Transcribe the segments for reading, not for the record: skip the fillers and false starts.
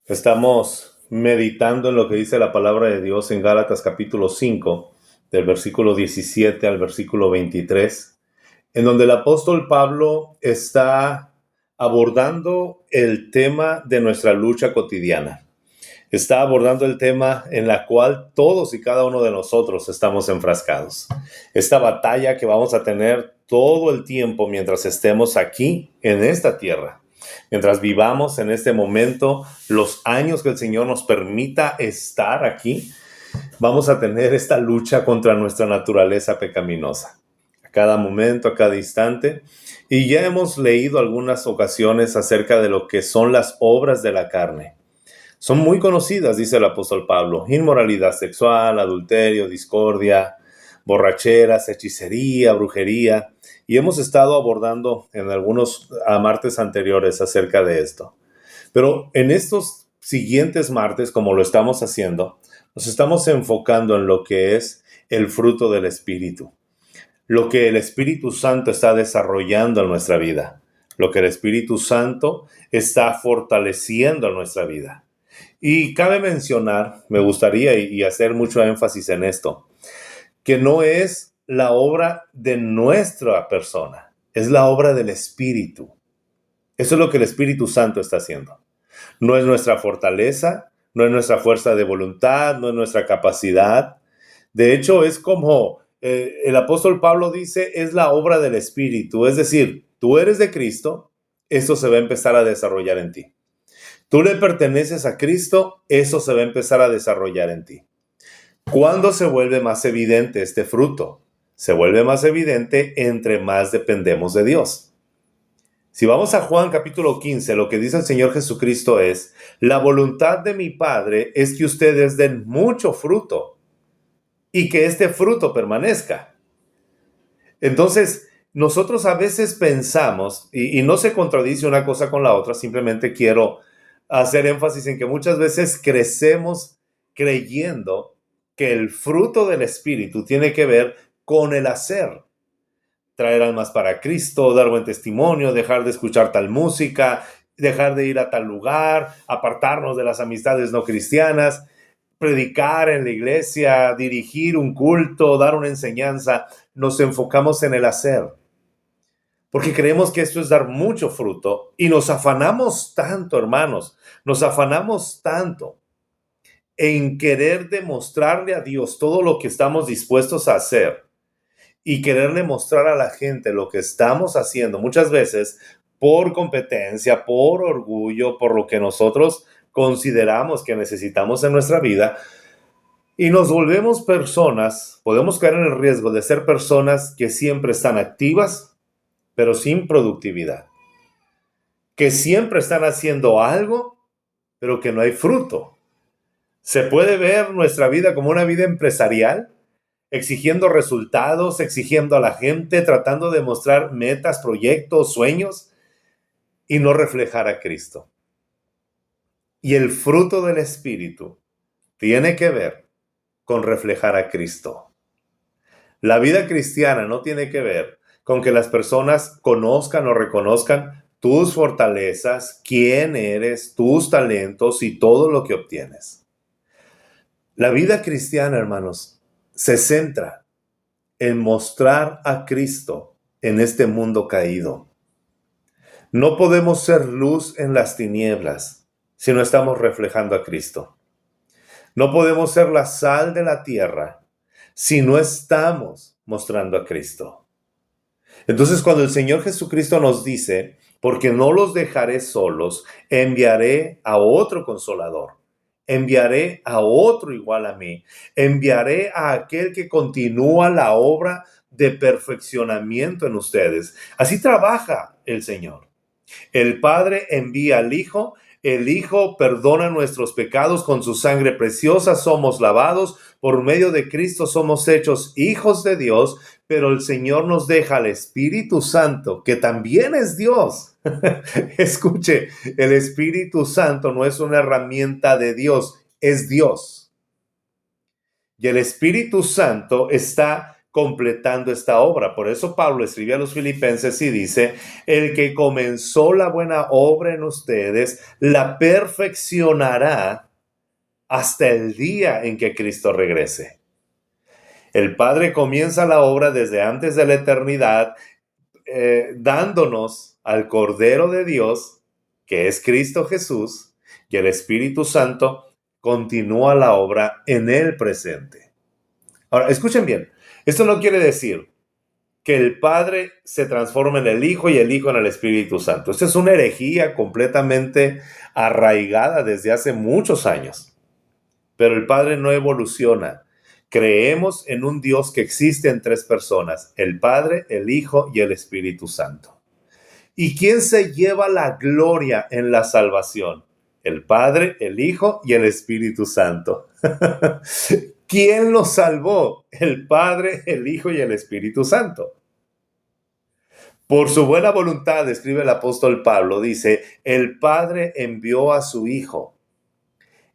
Estamos meditando en lo que dice la palabra de Dios en Gálatas capítulo 5, del versículo 17 al versículo 23, en donde el apóstol Pablo está abordando el tema de nuestra lucha cotidiana. Está abordando el tema en la cual todos y cada uno de nosotros estamos enfrascados. Esta batalla que vamos a tener todo el tiempo mientras estemos aquí en esta tierra. Mientras vivamos en este momento, los años que el Señor nos permita estar aquí, vamos a tener esta lucha contra nuestra naturaleza pecaminosa. A cada momento, a cada instante. Y ya hemos leído algunas ocasiones acerca de lo que son las obras de la carne. Son muy conocidas, dice el apóstol Pablo: inmoralidad sexual, adulterio, discordia, borracheras, hechicería, brujería. Y hemos estado abordando en algunos martes anteriores acerca de esto. Pero en estos siguientes martes, como lo estamos haciendo, nos estamos enfocando en lo que es el fruto del Espíritu. Lo que el Espíritu Santo está desarrollando en nuestra vida. Lo que el Espíritu Santo está fortaleciendo en nuestra vida. Y cabe mencionar, me gustaría y hacer mucho énfasis en esto, que no es la obra de nuestra persona, es la obra del Espíritu. Eso es lo que el Espíritu Santo está haciendo. No es nuestra fortaleza, no es nuestra fuerza de voluntad, no es nuestra capacidad. De hecho, es como el apóstol Pablo dice, es la obra del Espíritu. Es decir, tú eres de Cristo, eso se va a empezar a desarrollar en ti. Tú le perteneces a Cristo, eso se va a empezar a desarrollar en ti. ¿Cuándo se vuelve más evidente este fruto? Se vuelve más evidente entre más dependemos de Dios. Si vamos a Juan capítulo 15, lo que dice el Señor Jesucristo es: la voluntad de mi Padre es que ustedes den mucho fruto y que este fruto permanezca. Entonces, nosotros a veces pensamos, y no se contradice una cosa con la otra, simplemente quiero hacer énfasis en que muchas veces crecemos creyendo que el fruto del Espíritu tiene que ver con el hacer. Traer almas para Cristo, dar buen testimonio, dejar de escuchar tal música, dejar de ir a tal lugar, apartarnos de las amistades no cristianas, predicar en la iglesia, dirigir un culto, dar una enseñanza. Nos enfocamos en el hacer, porque creemos que esto es dar mucho fruto y nos afanamos tanto, hermanos, nos afanamos tanto en querer demostrarle a Dios todo lo que estamos dispuestos a hacer y quererle mostrar a la gente lo que estamos haciendo, muchas veces por competencia, por orgullo, por lo que nosotros consideramos que necesitamos en nuestra vida, y nos volvemos personas, podemos caer en el riesgo de ser personas que siempre están activas, pero sin productividad, que siempre están haciendo algo, pero que no hay fruto. Se puede ver nuestra vida como una vida empresarial, exigiendo resultados, exigiendo a la gente, tratando de mostrar metas, proyectos, sueños, y no reflejar a Cristo. Y el fruto del Espíritu tiene que ver con reflejar a Cristo. La vida cristiana no tiene que ver con que las personas conozcan o reconozcan tus fortalezas, quién eres, tus talentos y todo lo que obtienes. La vida cristiana, hermanos, se centra en mostrar a Cristo en este mundo caído. No podemos ser luz en las tinieblas si no estamos reflejando a Cristo. No podemos ser la sal de la tierra si no estamos mostrando a Cristo. Entonces, cuando el Señor Jesucristo nos dice, porque no los dejaré solos, enviaré a otro consolador, enviaré a otro igual a mí, enviaré a aquel que continúa la obra de perfeccionamiento en ustedes. Así trabaja el Señor. El Padre envía al Hijo, el Hijo perdona nuestros pecados con su sangre preciosa, somos lavados, por medio de Cristo somos hechos hijos de Dios, pero el Señor nos deja al Espíritu Santo, que también es Dios. Escuche, el Espíritu Santo no es una herramienta de Dios, es Dios. Y el Espíritu Santo está completando esta obra. Por eso Pablo escribe a los Filipenses y dice, el que comenzó la buena obra en ustedes, la perfeccionará hasta el día en que Cristo regrese. El Padre comienza la obra desde antes de la eternidad, dándonos al Cordero de Dios, que es Cristo Jesús, y el Espíritu Santo continúa la obra en el presente. Ahora, escuchen bien, esto no quiere decir que el Padre se transforme en el Hijo y el Hijo en el Espíritu Santo. Esta es una herejía completamente arraigada desde hace muchos años. Pero el Padre no evoluciona. Creemos en un Dios que existe en tres personas, el Padre, el Hijo y el Espíritu Santo. ¿Y quién se lleva la gloria en la salvación? El Padre, el Hijo y el Espíritu Santo. ¿Quién los salvó? El Padre, el Hijo y el Espíritu Santo. Por su buena voluntad, escribe el apóstol Pablo, dice, el Padre envió a su Hijo.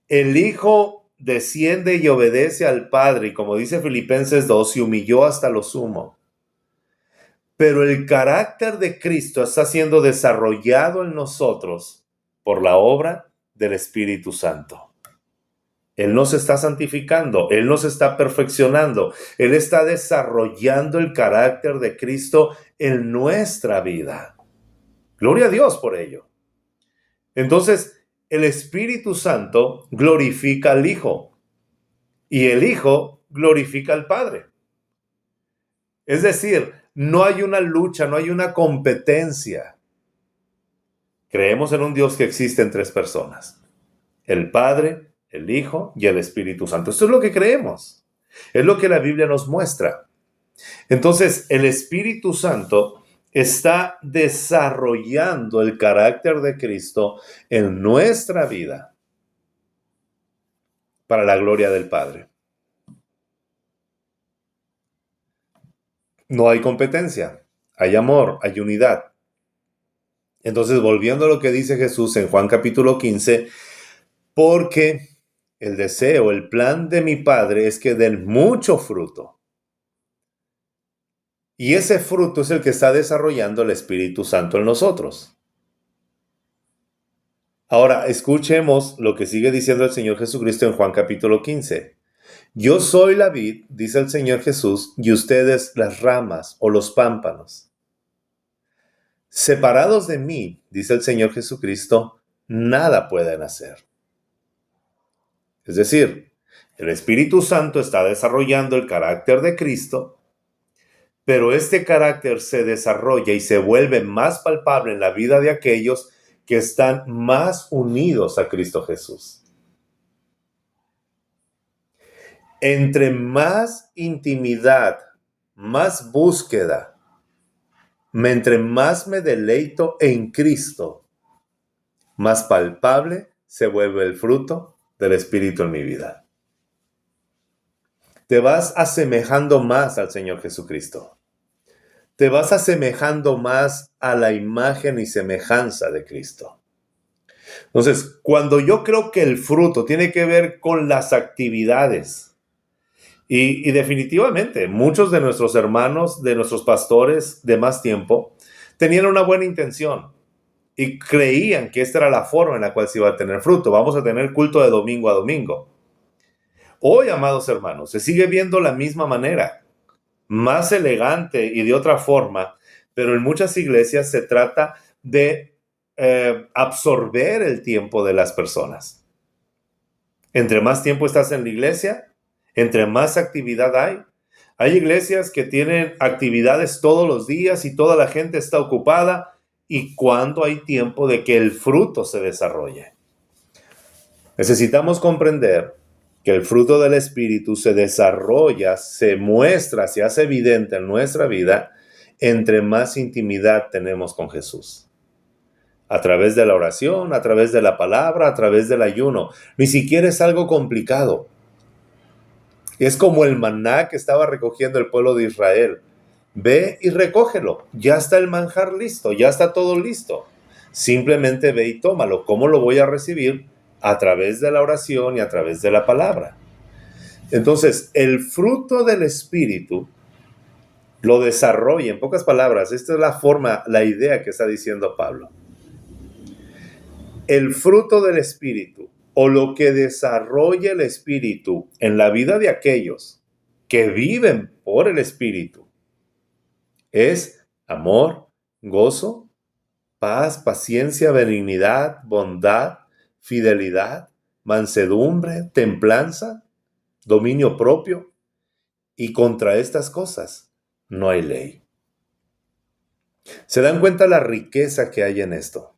El Hijo desciende y obedece al Padre, y como dice Filipenses 2, se humilló hasta lo sumo. Pero el carácter de Cristo está siendo desarrollado en nosotros por la obra del Espíritu Santo. Él nos está santificando, Él nos está perfeccionando, Él está desarrollando el carácter de Cristo en nuestra vida. Gloria a Dios por ello. Entonces, el Espíritu Santo glorifica al Hijo y el Hijo glorifica al Padre. Es decir, no hay una lucha, no hay una competencia. Creemos en un Dios que existe en tres personas: el Padre, el Hijo y el Espíritu Santo. Esto es lo que creemos. Es lo que la Biblia nos muestra. Entonces, el Espíritu Santo está desarrollando el carácter de Cristo en nuestra vida para la gloria del Padre. No hay competencia, hay amor, hay unidad. Entonces, volviendo a lo que dice Jesús en Juan capítulo 15, porque el deseo, el plan de mi Padre es que den mucho fruto. Y ese fruto es el que está desarrollando el Espíritu Santo en nosotros. Ahora, escuchemos lo que sigue diciendo el Señor Jesucristo en Juan capítulo 15. Yo soy la vid, dice el Señor Jesús, y ustedes las ramas o los pámpanos. Separados de mí, dice el Señor Jesucristo, nada pueden hacer. Es decir, el Espíritu Santo está desarrollando el carácter de Cristo, pero este carácter se desarrolla y se vuelve más palpable en la vida de aquellos que están más unidos a Cristo Jesús. Entre más intimidad, más búsqueda, entre más me deleito en Cristo, más palpable se vuelve el fruto del Espíritu en mi vida. Te vas asemejando más al Señor Jesucristo. Te vas asemejando más a la imagen y semejanza de Cristo. Entonces, cuando yo creo que el fruto tiene que ver con las actividades, y definitivamente muchos de nuestros hermanos, de nuestros pastores de más tiempo, tenían una buena intención y creían que esta era la forma en la cual se iba a tener fruto. Vamos a tener culto de domingo a domingo. Hoy, amados hermanos, se sigue viendo la misma manera, más elegante y de otra forma, pero en muchas iglesias se trata de absorber el tiempo de las personas. Entre más tiempo estás en la iglesia, entre más actividad hay. Hay iglesias que tienen actividades todos los días y toda la gente está ocupada. ¿Y cuándo hay tiempo de que el fruto se desarrolle? Necesitamos comprender que el fruto del Espíritu se desarrolla, se muestra, se hace evidente en nuestra vida entre más intimidad tenemos con Jesús. A través de la oración, a través de la palabra, a través del ayuno. Ni siquiera es algo complicado. Es como el maná que estaba recogiendo el pueblo de Israel. Ve y recógelo. Ya está el manjar listo, ya está todo listo. Simplemente ve y tómalo. ¿Cómo lo voy a recibir? A través de la oración y a través de la palabra. Entonces, el fruto del Espíritu lo desarrolle. En pocas palabras, esta es la forma, la idea que está diciendo Pablo. El fruto del Espíritu, o lo que desarrolla el Espíritu en la vida de aquellos que viven por el Espíritu, es amor, gozo, paz, paciencia, benignidad, bondad, fidelidad, mansedumbre, templanza, dominio propio, y contra estas cosas no hay ley. ¿Se dan cuenta la riqueza que hay en esto?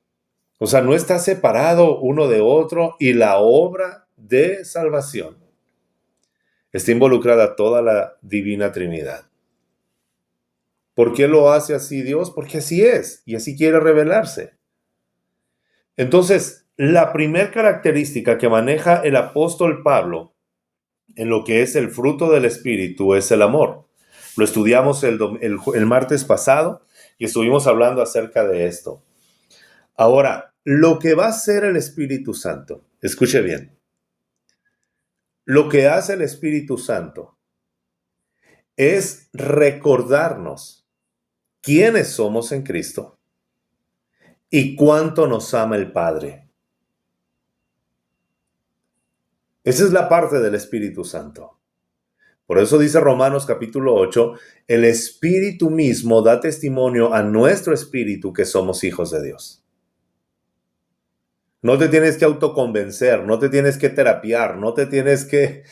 O sea, no está separado uno de otro, y la obra de salvación está involucrada toda la divina Trinidad. ¿Por qué lo hace así Dios? Porque así es, y así quiere revelarse. Entonces, la primera característica que maneja el apóstol Pablo en lo que es el fruto del Espíritu es el amor. Lo estudiamos el martes pasado y estuvimos hablando acerca de esto. Ahora, lo que va a hacer el Espíritu Santo, escuche bien, lo que hace el Espíritu Santo es recordarnos quiénes somos en Cristo y cuánto nos ama el Padre. Esa es la parte del Espíritu Santo. Por eso dice Romanos capítulo 8, el Espíritu mismo da testimonio a nuestro espíritu que somos hijos de Dios. No te tienes que autoconvencer, no te tienes que terapiar, no te tienes que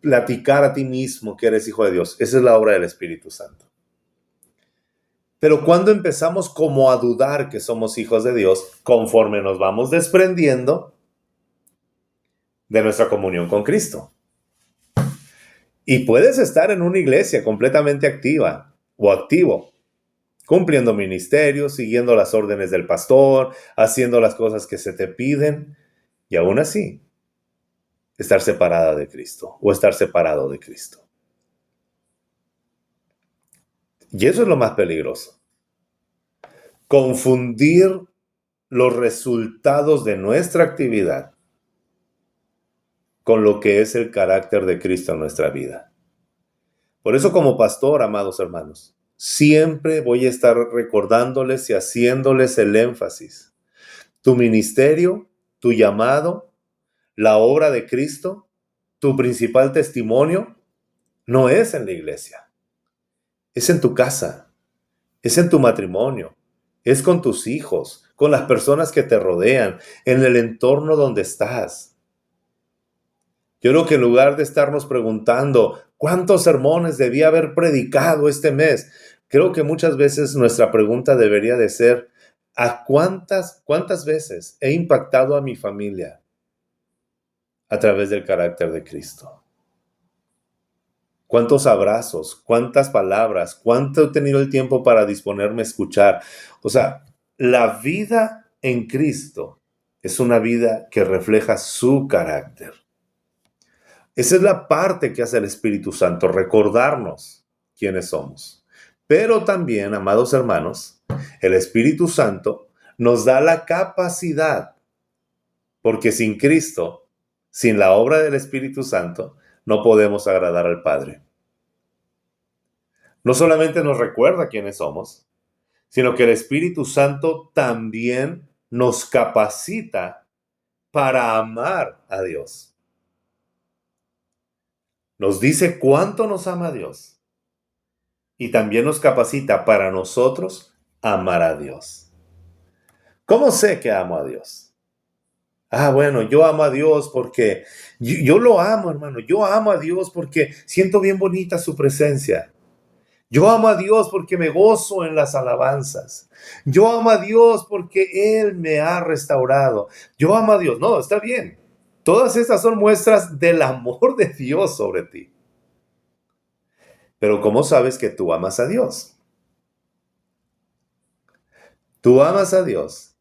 platicar a ti mismo que eres hijo de Dios. Esa es la obra del Espíritu Santo. Pero cuando empezamos como a dudar que somos hijos de Dios, conforme nos vamos desprendiendo de nuestra comunión con Cristo. Y puedes estar en una iglesia completamente activa o activo, cumpliendo ministerios, siguiendo las órdenes del pastor, haciendo las cosas que se te piden, y aún así, estar separada de Cristo o estar separado de Cristo. Y eso es lo más peligroso. Confundir los resultados de nuestra actividad con lo que es el carácter de Cristo en nuestra vida. Por eso, como pastor, amados hermanos, siempre voy a estar recordándoles y haciéndoles el énfasis. Tu ministerio, tu llamado, la obra de Cristo, tu principal testimonio, no es en la iglesia. Es en tu casa, es en tu matrimonio, es con tus hijos, con las personas que te rodean, en el entorno donde estás. Yo creo que en lugar de estarnos preguntando cuántos sermones debía haber predicado este mes, creo que muchas veces nuestra pregunta debería de ser, ¿a cuántas veces he impactado a mi familia a través del carácter de Cristo? ¿Cuántos abrazos? ¿Cuántas palabras? ¿Cuánto he tenido el tiempo para disponerme a escuchar? O sea, la vida en Cristo es una vida que refleja su carácter. Esa es la parte que hace el Espíritu Santo, recordarnos quiénes somos. Pero también, amados hermanos, el Espíritu Santo nos da la capacidad, porque sin Cristo, sin la obra del Espíritu Santo, no podemos agradar al Padre. No solamente nos recuerda quiénes somos, sino que el Espíritu Santo también nos capacita para amar a Dios. Nos dice cuánto nos ama Dios y también nos capacita para nosotros amar a Dios. ¿Cómo sé que amo a Dios? Bueno, yo amo a Dios porque yo lo amo, hermano. Yo amo a Dios porque siento bien bonita su presencia. Yo amo a Dios porque me gozo en las alabanzas. Yo amo a Dios porque Él me ha restaurado. Yo amo a Dios. No, está bien. Todas estas son muestras del amor de Dios sobre ti. Pero ¿cómo sabes que tú amas a Dios? Tú amas a Dios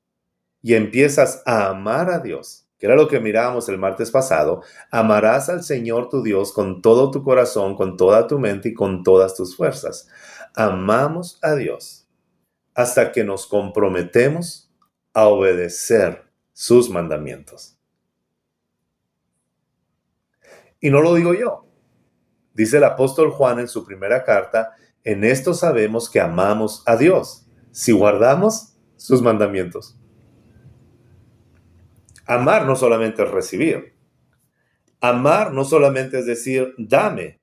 y empiezas a amar a Dios, que era lo que mirábamos el martes pasado. Amarás al Señor tu Dios con todo tu corazón, con toda tu mente y con todas tus fuerzas. Amamos a Dios hasta que nos comprometemos a obedecer sus mandamientos. Y no lo digo yo. Dice el apóstol Juan en su primera carta, en esto sabemos que amamos a Dios, si guardamos sus mandamientos. Amar no solamente es recibir. Amar no solamente es decir, dame.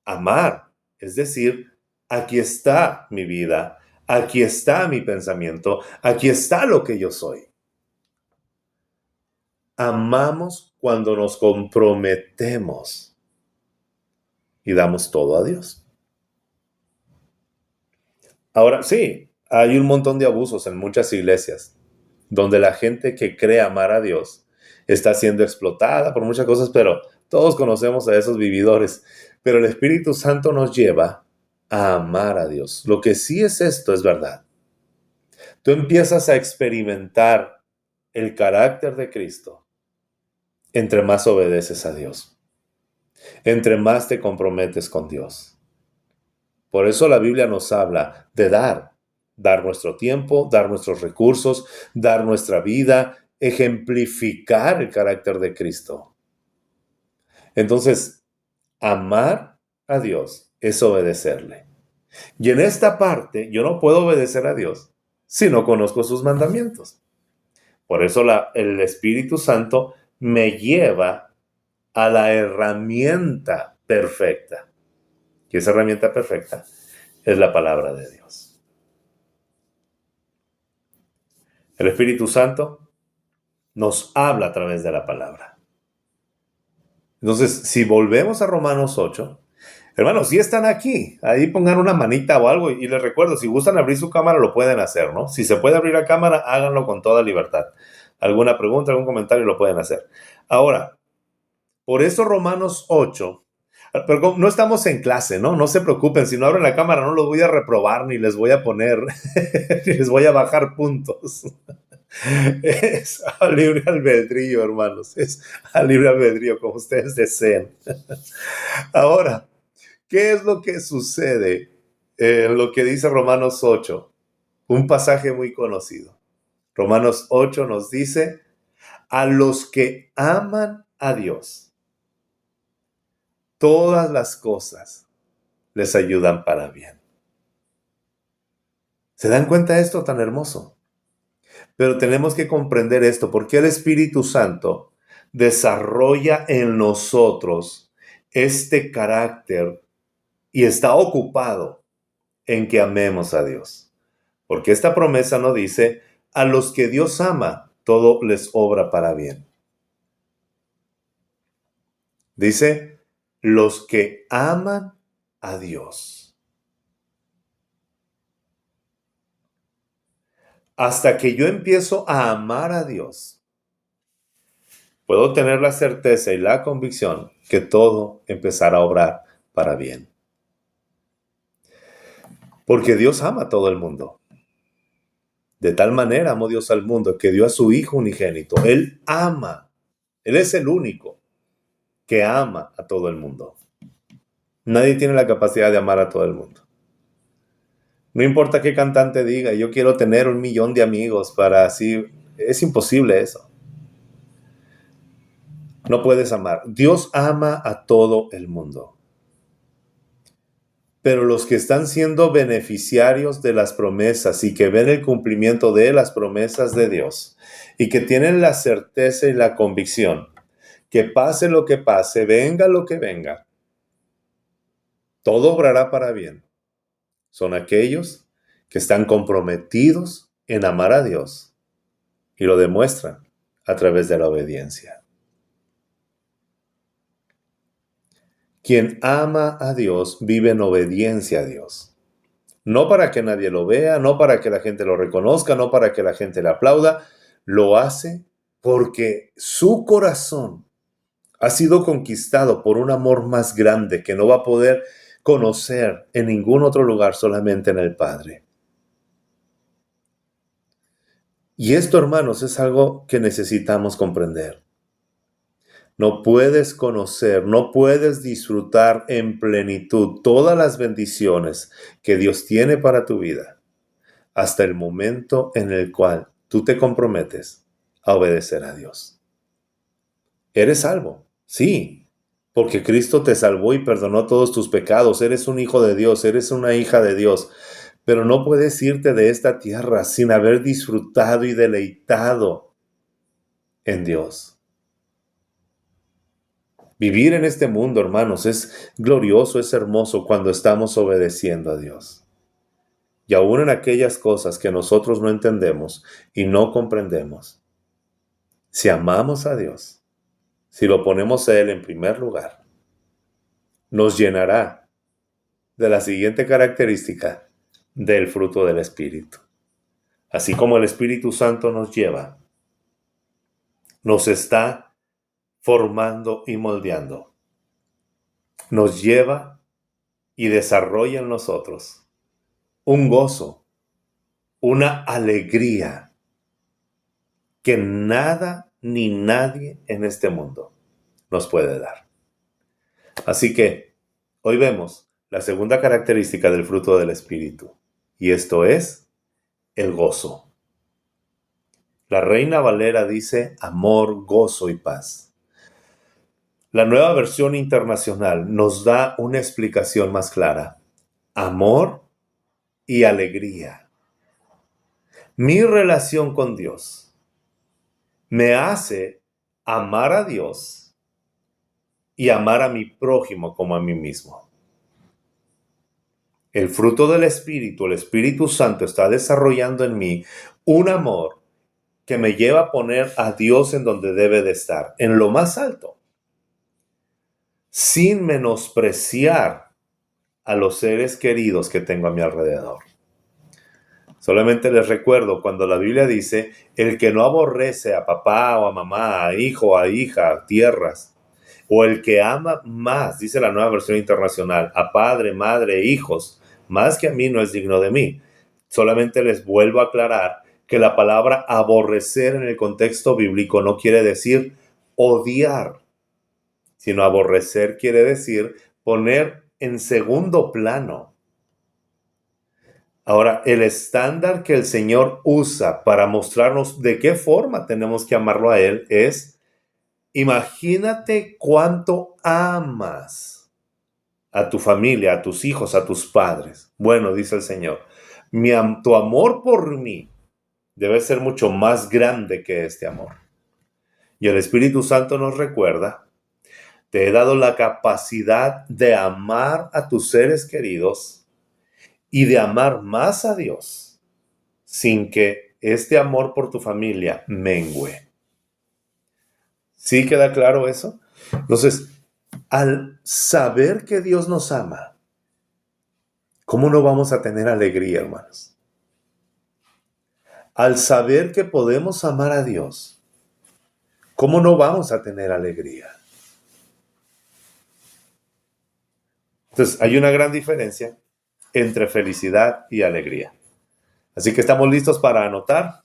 Amar es decir, aquí está mi vida, aquí está mi pensamiento, aquí está lo que yo soy. Amamos cuando nos comprometemos y damos todo a Dios. Ahora, sí, hay un montón de abusos en muchas iglesias, donde la gente que cree amar a Dios está siendo explotada por muchas cosas, pero todos conocemos a esos vividores. Pero el Espíritu Santo nos lleva a amar a Dios. Lo que sí es esto, es verdad. Tú empiezas a experimentar el carácter de Cristo entre más obedeces a Dios, entre más te comprometes con Dios. Por eso la Biblia nos habla de dar nuestro tiempo, dar nuestros recursos, dar nuestra vida, ejemplificar el carácter de Cristo. Entonces, amar a Dios es obedecerle. Y en esta parte, yo no puedo obedecer a Dios si no conozco sus mandamientos. Por eso el Espíritu Santo me lleva a la herramienta perfecta. Y esa herramienta perfecta es la palabra de Dios. El Espíritu Santo nos habla a través de la palabra. Entonces, si volvemos a Romanos 8, hermanos, si están aquí, ahí pongan una manita o algo, y les recuerdo, si gustan abrir su cámara, lo pueden hacer, ¿no? Si se puede abrir la cámara, háganlo con toda libertad. Alguna pregunta, algún comentario, lo pueden hacer. Ahora, por eso Romanos 8, pero no estamos en clase, ¿no? No se preocupen, si no abren la cámara no los voy a reprobar, ni les voy a poner, ni les voy a bajar puntos. Es a libre albedrío, hermanos, es a libre albedrío, como ustedes deseen. Ahora, ¿qué es lo que sucede en lo que dice Romanos 8? Un pasaje muy conocido. Romanos 8 nos dice, a los que aman a Dios, todas las cosas les ayudan para bien. ¿Se dan cuenta de esto tan hermoso? Pero tenemos que comprender esto, porque el Espíritu Santo desarrolla en nosotros este carácter y está ocupado en que amemos a Dios. Porque esta promesa no dice, a los que Dios ama, todo les obra para bien. Dice, los que aman a Dios. Hasta que yo empiezo a amar a Dios, puedo tener la certeza y la convicción que todo empezará a obrar para bien. Porque Dios ama a todo el mundo. De tal manera amó Dios al mundo que dio a su Hijo unigénito. Él ama. Él es el único que ama a todo el mundo. Nadie tiene la capacidad de amar a todo el mundo. No importa qué cantante diga, yo quiero tener 1 millón de amigos para así. Es imposible eso. No puedes amar. Dios ama a todo el mundo. Pero los que están siendo beneficiarios de las promesas y que ven el cumplimiento de las promesas de Dios y que tienen la certeza y la convicción que pase lo que pase, venga lo que venga, todo obrará para bien. Son aquellos que están comprometidos en amar a Dios y lo demuestran a través de la obediencia. Quien ama a Dios vive en obediencia a Dios. No para que nadie lo vea, no para que la gente lo reconozca, no para que la gente le aplauda. Lo hace porque su corazón ha sido conquistado por un amor más grande que no va a poder conocer en ningún otro lugar, solamente en el Padre. Y esto, hermanos, es algo que necesitamos comprender. No puedes conocer, no puedes disfrutar en plenitud todas las bendiciones que Dios tiene para tu vida hasta el momento en el cual tú te comprometes a obedecer a Dios. ¿Eres salvo? Sí, porque Cristo te salvó y perdonó todos tus pecados. Eres un hijo de Dios, eres una hija de Dios. Pero no puedes irte de esta tierra sin haber disfrutado y deleitado en Dios. Vivir en este mundo, hermanos, es glorioso, es hermoso cuando estamos obedeciendo a Dios. Y aún en aquellas cosas que nosotros no entendemos y no comprendemos, si amamos a Dios, si lo ponemos a Él en primer lugar, nos llenará de la siguiente característica del fruto del Espíritu. Así como el Espíritu Santo nos lleva, nos está formando y moldeando, nos lleva y desarrolla en nosotros un gozo, una alegría que nada ni nadie en este mundo nos puede dar. Así que hoy vemos la segunda característica del fruto del Espíritu, y esto es el gozo. La Reina Valera dice amor, gozo y paz. La Nueva Versión Internacional nos da una explicación más clara. Amor y alegría. Mi relación con Dios me hace amar a Dios y amar a mi prójimo como a mí mismo. El fruto del Espíritu, el Espíritu Santo, está desarrollando en mí un amor que me lleva a poner a Dios en donde debe de estar, en lo más alto, sin menospreciar a los seres queridos que tengo a mi alrededor. Solamente les recuerdo cuando la Biblia dice, el que no aborrece a papá o a mamá, a hijo, a hija, a tierras, o el que ama más, dice la Nueva Versión Internacional, a padre, madre, hijos, más que a mí no es digno de mí. Solamente les vuelvo a aclarar que la palabra aborrecer en el contexto bíblico no quiere decir odiar, sino aborrecer quiere decir poner en segundo plano. Ahora, el estándar que el Señor usa para mostrarnos de qué forma tenemos que amarlo a Él es, imagínate cuánto amas a tu familia, a tus hijos, a tus padres. Bueno, dice el Señor, tu amor por mí debe ser mucho más grande que este amor. Y el Espíritu Santo nos recuerda, te he dado la capacidad de amar a tus seres queridos y de amar más a Dios sin que este amor por tu familia mengüe. ¿Sí queda claro eso? Entonces, al saber que Dios nos ama, ¿cómo no vamos a tener alegría, hermanos? Al saber que podemos amar a Dios, ¿cómo no vamos a tener alegría? Entonces, hay una gran diferencia entre felicidad y alegría. Así que estamos listos para anotar.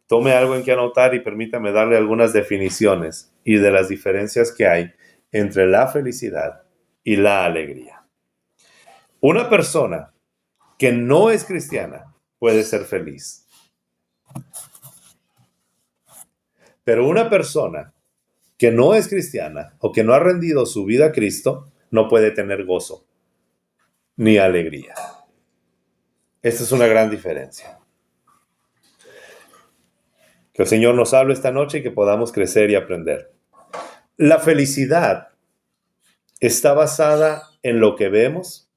Tome algo en que anotar y permítame darle algunas definiciones y de las diferencias que hay entre la felicidad y la alegría. Una persona que no es cristiana puede ser feliz. Pero una persona que no es cristiana o que no ha rendido su vida a Cristo no puede tener gozo ni alegría. Esta es una gran diferencia. Que el Señor nos hable esta noche y que podamos crecer y aprender. La felicidad está basada en lo que vemos,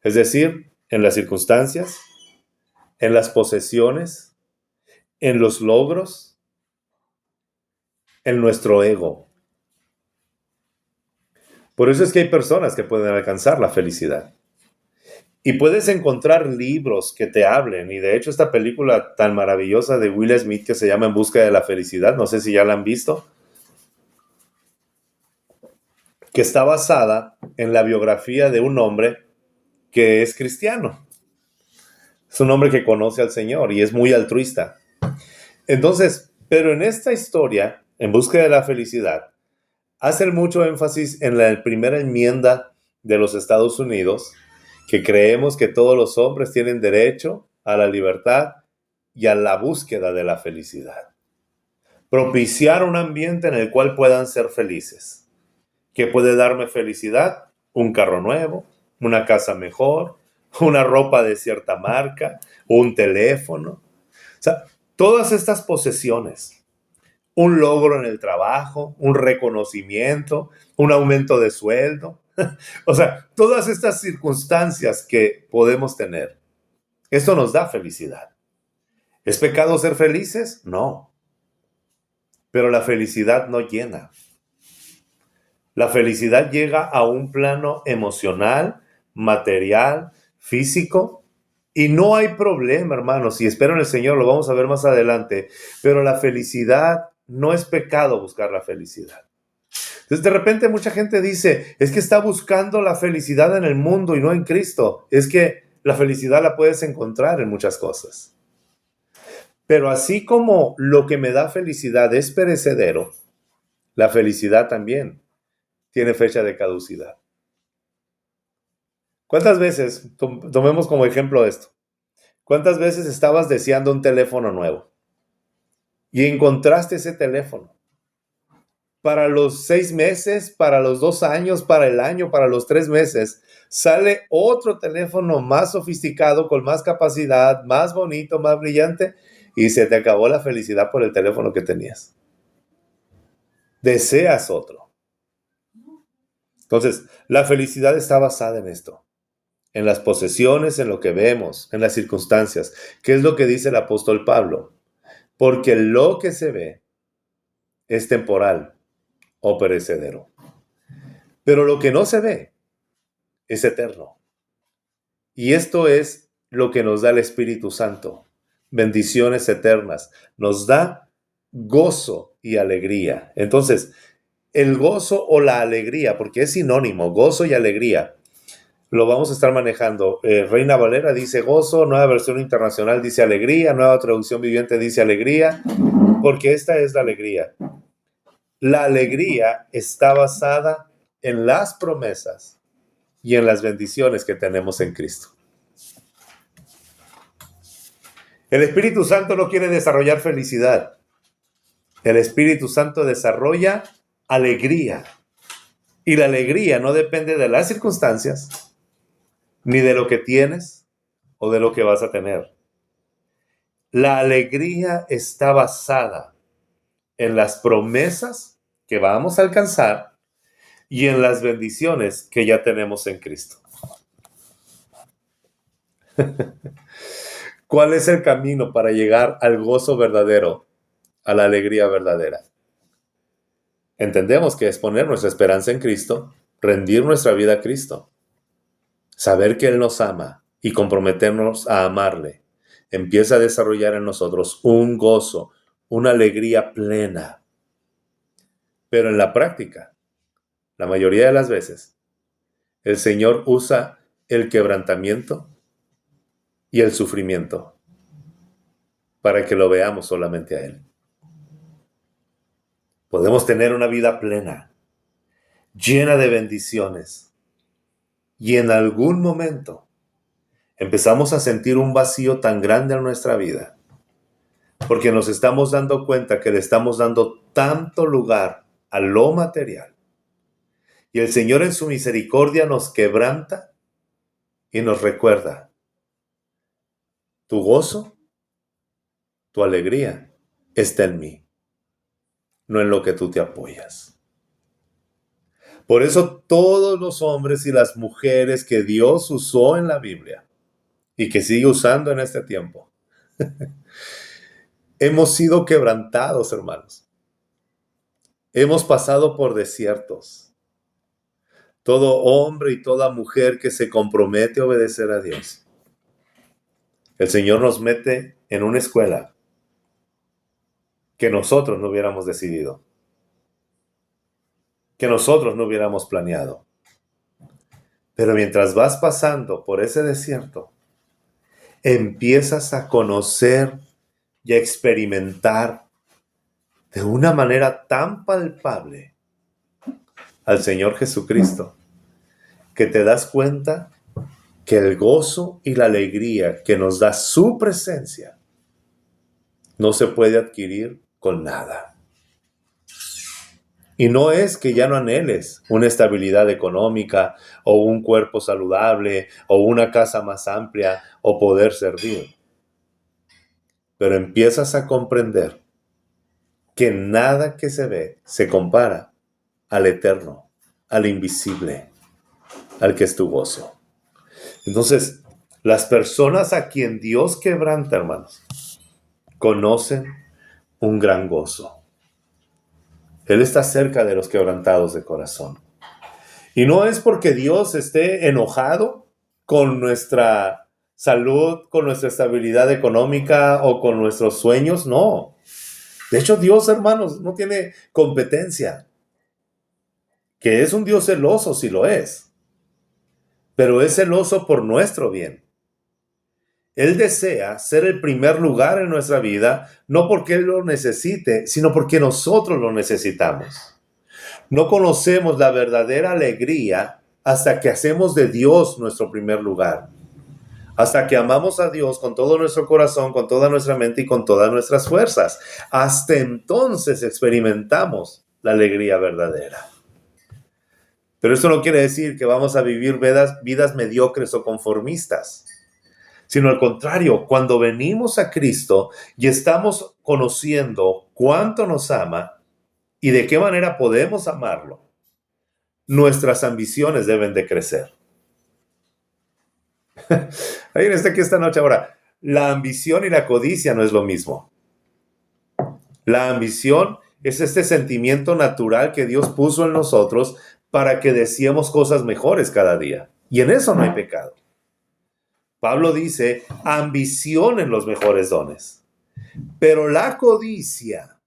es decir, en las circunstancias, en las posesiones, en los logros, en nuestro ego. Por eso es que hay personas que pueden alcanzar la felicidad. Y puedes encontrar libros que te hablen. Y de hecho esta película tan maravillosa de Will Smith que se llama En busca de la felicidad, no sé si ya la han visto, que está basada en la biografía de un hombre que es cristiano. Es un hombre que conoce al Señor y es muy altruista. Entonces, pero en esta historia, En busca de la felicidad, hacen mucho énfasis en la primera enmienda de los Estados Unidos, que creemos que todos los hombres tienen derecho a la libertad y a la búsqueda de la felicidad. Propiciar un ambiente en el cual puedan ser felices. ¿Qué puede darme felicidad? Un carro nuevo, una casa mejor, una ropa de cierta marca, un teléfono. O sea, todas estas posesiones, un logro en el trabajo, un reconocimiento, un aumento de sueldo. O sea, todas estas circunstancias que podemos tener, esto nos da felicidad. ¿Es pecado ser felices? No. Pero la felicidad no llena. La felicidad llega a un plano emocional, material, físico, y no hay problema, hermanos. Y espero en el Señor, lo vamos a ver más adelante. Pero la felicidad no es pecado buscar la felicidad. Entonces, de repente mucha gente dice, es que está buscando la felicidad en el mundo y no en Cristo. Es que la felicidad la puedes encontrar en muchas cosas. Pero así como lo que me da felicidad es perecedero, la felicidad también tiene fecha de caducidad. ¿Cuántas veces, tomemos como ejemplo esto, cuántas veces estabas deseando un teléfono nuevo y encontraste ese teléfono? Para los 6 meses, para los 2 años, para el año, para los 3 meses, sale otro teléfono más sofisticado, con más capacidad, más bonito, más brillante, y se te acabó la felicidad por el teléfono que tenías. Deseas otro. Entonces, la felicidad está basada en esto, en las posesiones, en lo que vemos, en las circunstancias. ¿Qué es lo que dice el apóstol Pablo? Porque lo que se ve es temporal o perecedero. Pero lo que no se ve es eterno. Y esto es lo que nos da el Espíritu Santo. Bendiciones eternas. Nos da gozo y alegría. Entonces, el gozo o la alegría, porque es sinónimo, gozo y alegría, lo vamos a estar manejando. Reina Valera dice gozo, Nueva Versión Internacional dice alegría, Nueva Traducción Viviente dice alegría, porque esta es la alegría. La alegría está basada en las promesas y en las bendiciones que tenemos en Cristo. El Espíritu Santo no quiere desarrollar felicidad. El Espíritu Santo desarrolla alegría. Y la alegría no depende de las circunstancias, ni de lo que tienes o de lo que vas a tener. La alegría está basada en las promesas que vamos a alcanzar y en las bendiciones que ya tenemos en Cristo. ¿Cuál es el camino para llegar al gozo verdadero, a la alegría verdadera? Entendemos que es poner nuestra esperanza en Cristo, rendir nuestra vida a Cristo, saber que Él nos ama y comprometernos a amarle. Empieza a desarrollar en nosotros un gozo, una alegría plena. Pero en la práctica, la mayoría de las veces, el Señor usa el quebrantamiento y el sufrimiento para que lo veamos solamente a Él. Podemos tener una vida plena, llena de bendiciones, y en algún momento empezamos a sentir un vacío tan grande en nuestra vida, porque nos estamos dando cuenta que le estamos dando tanto lugar a lo material. Y el Señor en su misericordia nos quebranta y nos recuerda: tu gozo, tu alegría está en mí, no en lo que tú te apoyas. Por eso todos los hombres y las mujeres que Dios usó en la Biblia y que sigue usando en este tiempo, hemos sido quebrantados, hermanos. Hemos pasado por desiertos. Todo hombre y toda mujer que se compromete a obedecer a Dios, el Señor nos mete en una escuela que nosotros no hubiéramos decidido, que nosotros no hubiéramos planeado. Pero mientras vas pasando por ese desierto, empiezas a conocer y a experimentar de una manera tan palpable al Señor Jesucristo, que te das cuenta que el gozo y la alegría que nos da su presencia no se puede adquirir con nada. Y no es que ya no anheles una estabilidad económica o un cuerpo saludable o una casa más amplia o poder servir. Pero empiezas a comprender que nada que se ve se compara al eterno, al invisible, al que es tu gozo. Entonces, las personas a quien Dios quebranta, hermanos, conocen un gran gozo. Él está cerca de los quebrantados de corazón. Y no es porque Dios esté enojado con nuestra salud, con nuestra estabilidad económica o con nuestros sueños, no. De hecho, Dios, hermanos, no tiene competencia. Que es un Dios celoso, sí lo es. Pero es celoso por nuestro bien. Él desea ser el primer lugar en nuestra vida, no porque Él lo necesite, sino porque nosotros lo necesitamos. No conocemos la verdadera alegría hasta que hacemos de Dios nuestro primer lugar. Hasta que amamos a Dios con todo nuestro corazón, con toda nuestra mente y con todas nuestras fuerzas. Hasta entonces experimentamos la alegría verdadera. Pero esto no quiere decir que vamos a vivir vidas mediocres o conformistas, sino al contrario, cuando venimos a Cristo y estamos conociendo cuánto nos ama y de qué manera podemos amarlo, nuestras ambiciones deben de crecer. Alguien está aquí esta noche. Ahora, la ambición y la codicia no es lo mismo. La ambición es este sentimiento natural que Dios puso en nosotros para que deseemos cosas mejores cada día. Y en eso no hay pecado. Pablo dice, ambicionen los mejores dones. Pero la codicia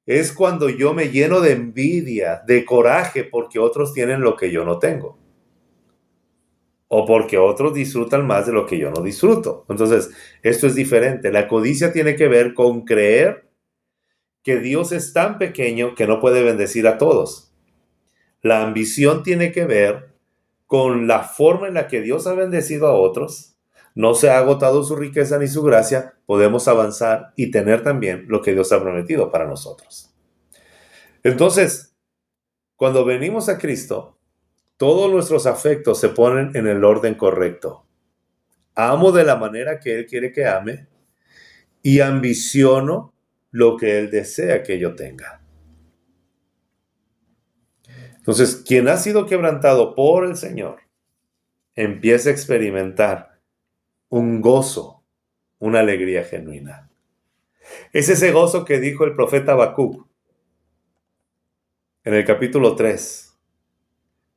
es cuando yo me lleno de envidia, de coraje, porque otros tienen lo que yo no tengo. O porque otros disfrutan más de lo que yo no disfruto. Entonces, esto es diferente. La codicia tiene que ver con creer que Dios es tan pequeño que no puede bendecir a todos. La ambición tiene que ver con la forma en la que Dios ha bendecido a otros. No se ha agotado su riqueza ni su gracia. Podemos avanzar y tener también lo que Dios ha prometido para nosotros. Entonces, cuando venimos a Cristo, todos nuestros afectos se ponen en el orden correcto. Amo de la manera que Él quiere que ame y ambiciono lo que Él desea que yo tenga. Entonces, quien ha sido quebrantado por el Señor empieza a experimentar un gozo, una alegría genuina. Es ese gozo que dijo el profeta Habacuc en el capítulo 3.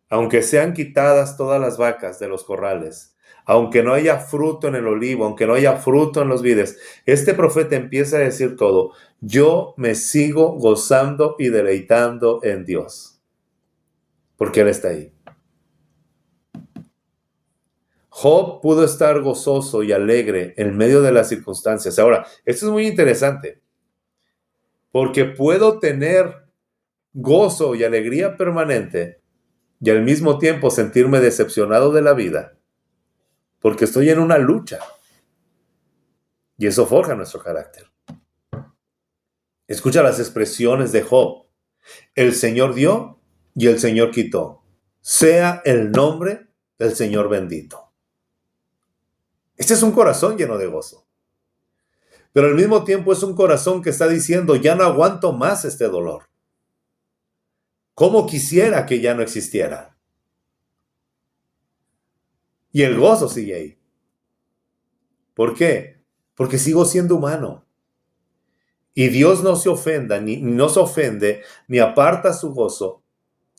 Aunque sean quitadas todas las vacas de los corrales, aunque no haya fruto en el olivo, aunque no haya fruto en los vides, este profeta empieza a decir todo. Yo me sigo gozando y deleitando en Dios, porque Él está ahí. Job pudo estar gozoso y alegre en medio de las circunstancias. Ahora, esto es muy interesante, porque puedo tener gozo y alegría permanente y al mismo tiempo sentirme decepcionado de la vida, porque estoy en una lucha. Y eso forja nuestro carácter. Escucha las expresiones de Job. El Señor dio y el Señor quitó. Sea el nombre del Señor bendito. Este es un corazón lleno de gozo. Pero al mismo tiempo es un corazón que está diciendo, ya no aguanto más este dolor. ¿Cómo quisiera que ya no existiera? Y el gozo sigue ahí. ¿Por qué? Porque sigo siendo humano. Y Dios no se ofende, ni aparta su gozo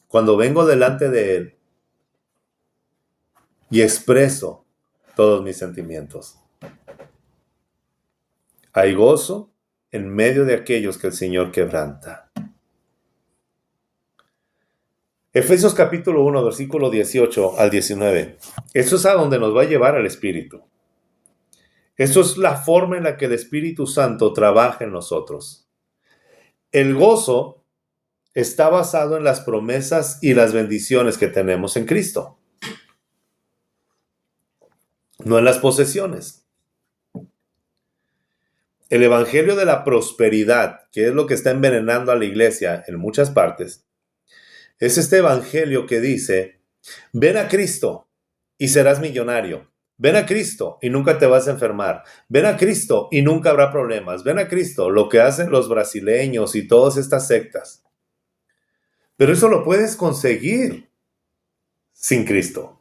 cuando vengo delante de Él y expreso todos mis sentimientos. Hay gozo en medio de aquellos que el Señor quebranta. Efesios capítulo 1, versículo 18 al 19. Eso es a donde nos va a llevar el Espíritu. Eso es la forma en la que el Espíritu Santo trabaja en nosotros. El gozo está basado en las promesas y las bendiciones que tenemos en Cristo, no en las posesiones. El evangelio de la prosperidad, que es lo que está envenenando a la iglesia en muchas partes, es este evangelio que dice, ven a Cristo y serás millonario. Ven a Cristo y nunca te vas a enfermar. Ven a Cristo y nunca habrá problemas. Ven a Cristo, lo que hacen los brasileños y todas estas sectas. Pero eso lo puedes conseguir sin Cristo.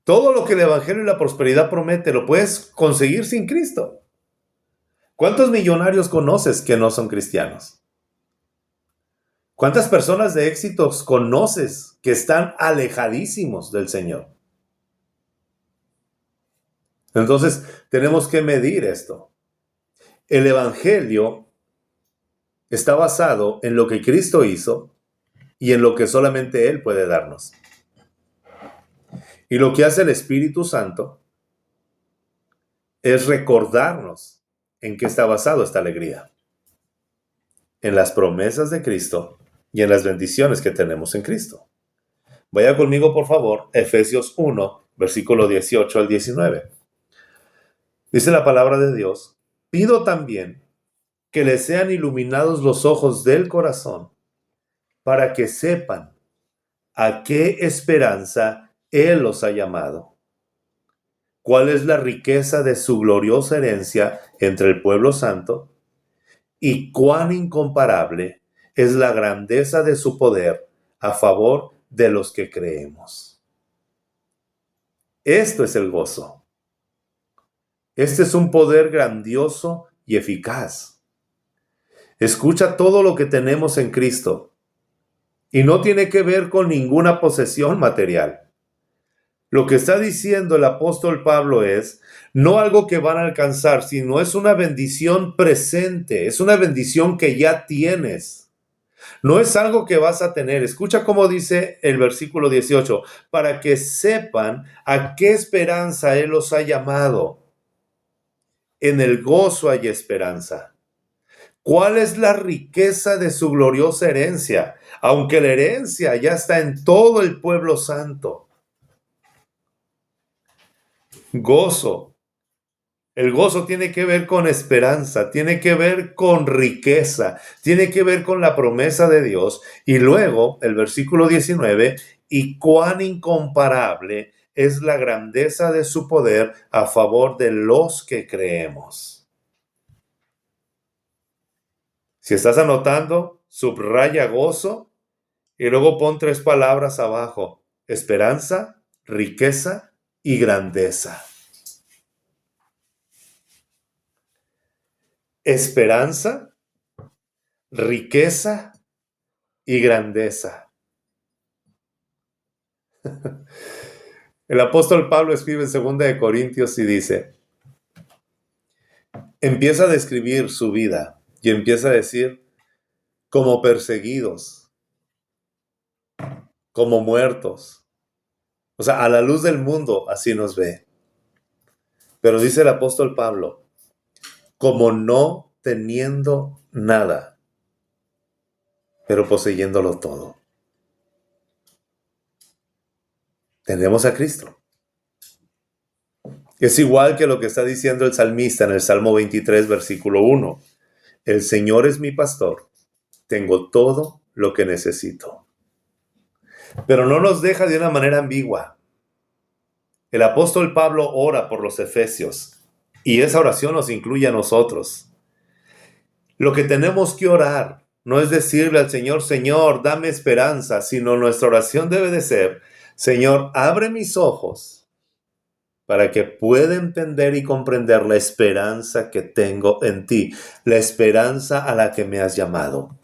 Todo lo que el evangelio y la prosperidad promete lo puedes conseguir sin Cristo. ¿Cuántos millonarios conoces que no son cristianos? ¿Cuántas personas de éxitos conoces que están alejadísimos del Señor? Entonces, tenemos que medir esto. El evangelio está basado en lo que Cristo hizo y en lo que solamente Él puede darnos. Y lo que hace el Espíritu Santo es recordarnos en qué está basado esta alegría. En las promesas de Cristo y en las bendiciones que tenemos en Cristo. Vaya conmigo, por favor, Efesios 1, versículo 18 al 19. Dice la palabra de Dios, pido también que les sean iluminados los ojos del corazón para que sepan a qué esperanza Él los ha llamado, cuál es la riqueza de su gloriosa herencia entre el pueblo santo y cuán incomparable es la grandeza de su poder a favor de los que creemos. Esto es el gozo. Este es un poder grandioso y eficaz. Escucha todo lo que tenemos en Cristo y no tiene que ver con ninguna posesión material. Lo que está diciendo el apóstol Pablo es no algo que van a alcanzar, sino es una bendición presente, es una bendición que ya tienes. No es algo que vas a tener. Escucha cómo dice el versículo 18, para que sepan a qué esperanza Él los ha llamado. En el gozo hay esperanza. ¿Cuál es la riqueza de su gloriosa herencia? Aunque la herencia ya está en todo el pueblo santo. Gozo. El gozo tiene que ver con esperanza, tiene que ver con riqueza, tiene que ver con la promesa de Dios. Y luego, el versículo 19, y cuán incomparable es la grandeza de su poder a favor de los que creemos. Si estás anotando, subraya gozo y luego pon 3 palabras abajo: esperanza, riqueza y grandeza. Esperanza, riqueza y grandeza. El apóstol Pablo escribe en 2 Corintios y dice, empieza a describir su vida y empieza a decir, como perseguidos, como muertos. O sea, a la luz del mundo así nos ve. Pero dice el apóstol Pablo, como no teniendo nada, pero poseyéndolo todo. Tenemos a Cristo. Es igual que lo que está diciendo el salmista en el Salmo 23, versículo 1. El Señor es mi pastor, tengo todo lo que necesito. Pero no nos deja de una manera ambigua. El apóstol Pablo ora por los efesios y esa oración nos incluye a nosotros. Lo que tenemos que orar no es decirle al Señor, Señor, dame esperanza, sino nuestra oración debe de ser, Señor, abre mis ojos para que pueda entender y comprender la esperanza que tengo en ti, la esperanza a la que me has llamado.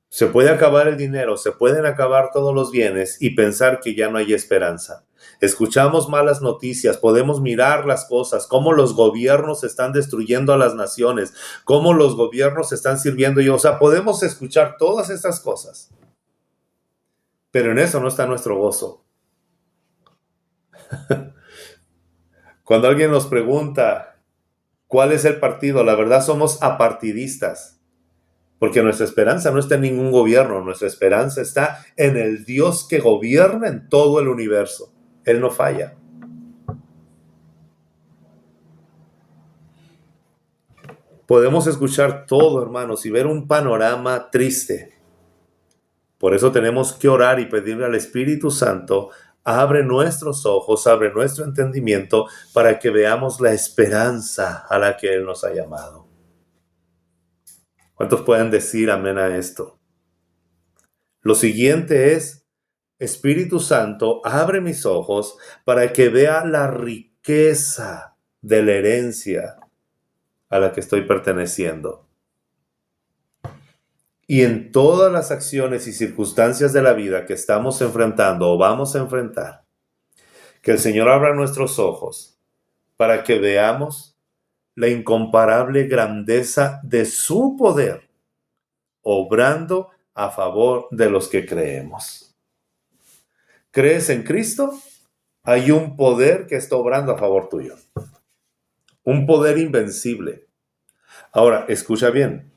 Se puede acabar el dinero, se pueden acabar todos los bienes y pensar que ya no hay esperanza. Escuchamos malas noticias, podemos mirar las cosas, cómo los gobiernos están destruyendo a las naciones, cómo los gobiernos están sirviendo. O sea, podemos escuchar todas estas cosas. Pero en eso no está nuestro gozo. Cuando alguien nos pregunta cuál es el partido, la verdad somos apartidistas. Porque nuestra esperanza no está en ningún gobierno, nuestra esperanza está en el Dios que gobierna en todo el universo. Él no falla. Podemos escuchar todo, hermanos, y ver un panorama triste. Por eso tenemos que orar y pedirle al Espíritu Santo, abre nuestros ojos, abre nuestro entendimiento para que veamos la esperanza a la que Él nos ha llamado. ¿Cuántos pueden decir amén a esto? Lo siguiente es, Espíritu Santo, abre mis ojos para que vea la riqueza de la herencia a la que estoy perteneciendo. Y en todas las acciones y circunstancias de la vida que estamos enfrentando o vamos a enfrentar, que el Señor abra nuestros ojos para que veamos la incomparable grandeza de su poder, obrando a favor de los que creemos. ¿Crees en Cristo? Hay un poder que está obrando a favor tuyo. Un poder invencible. Ahora, escucha bien.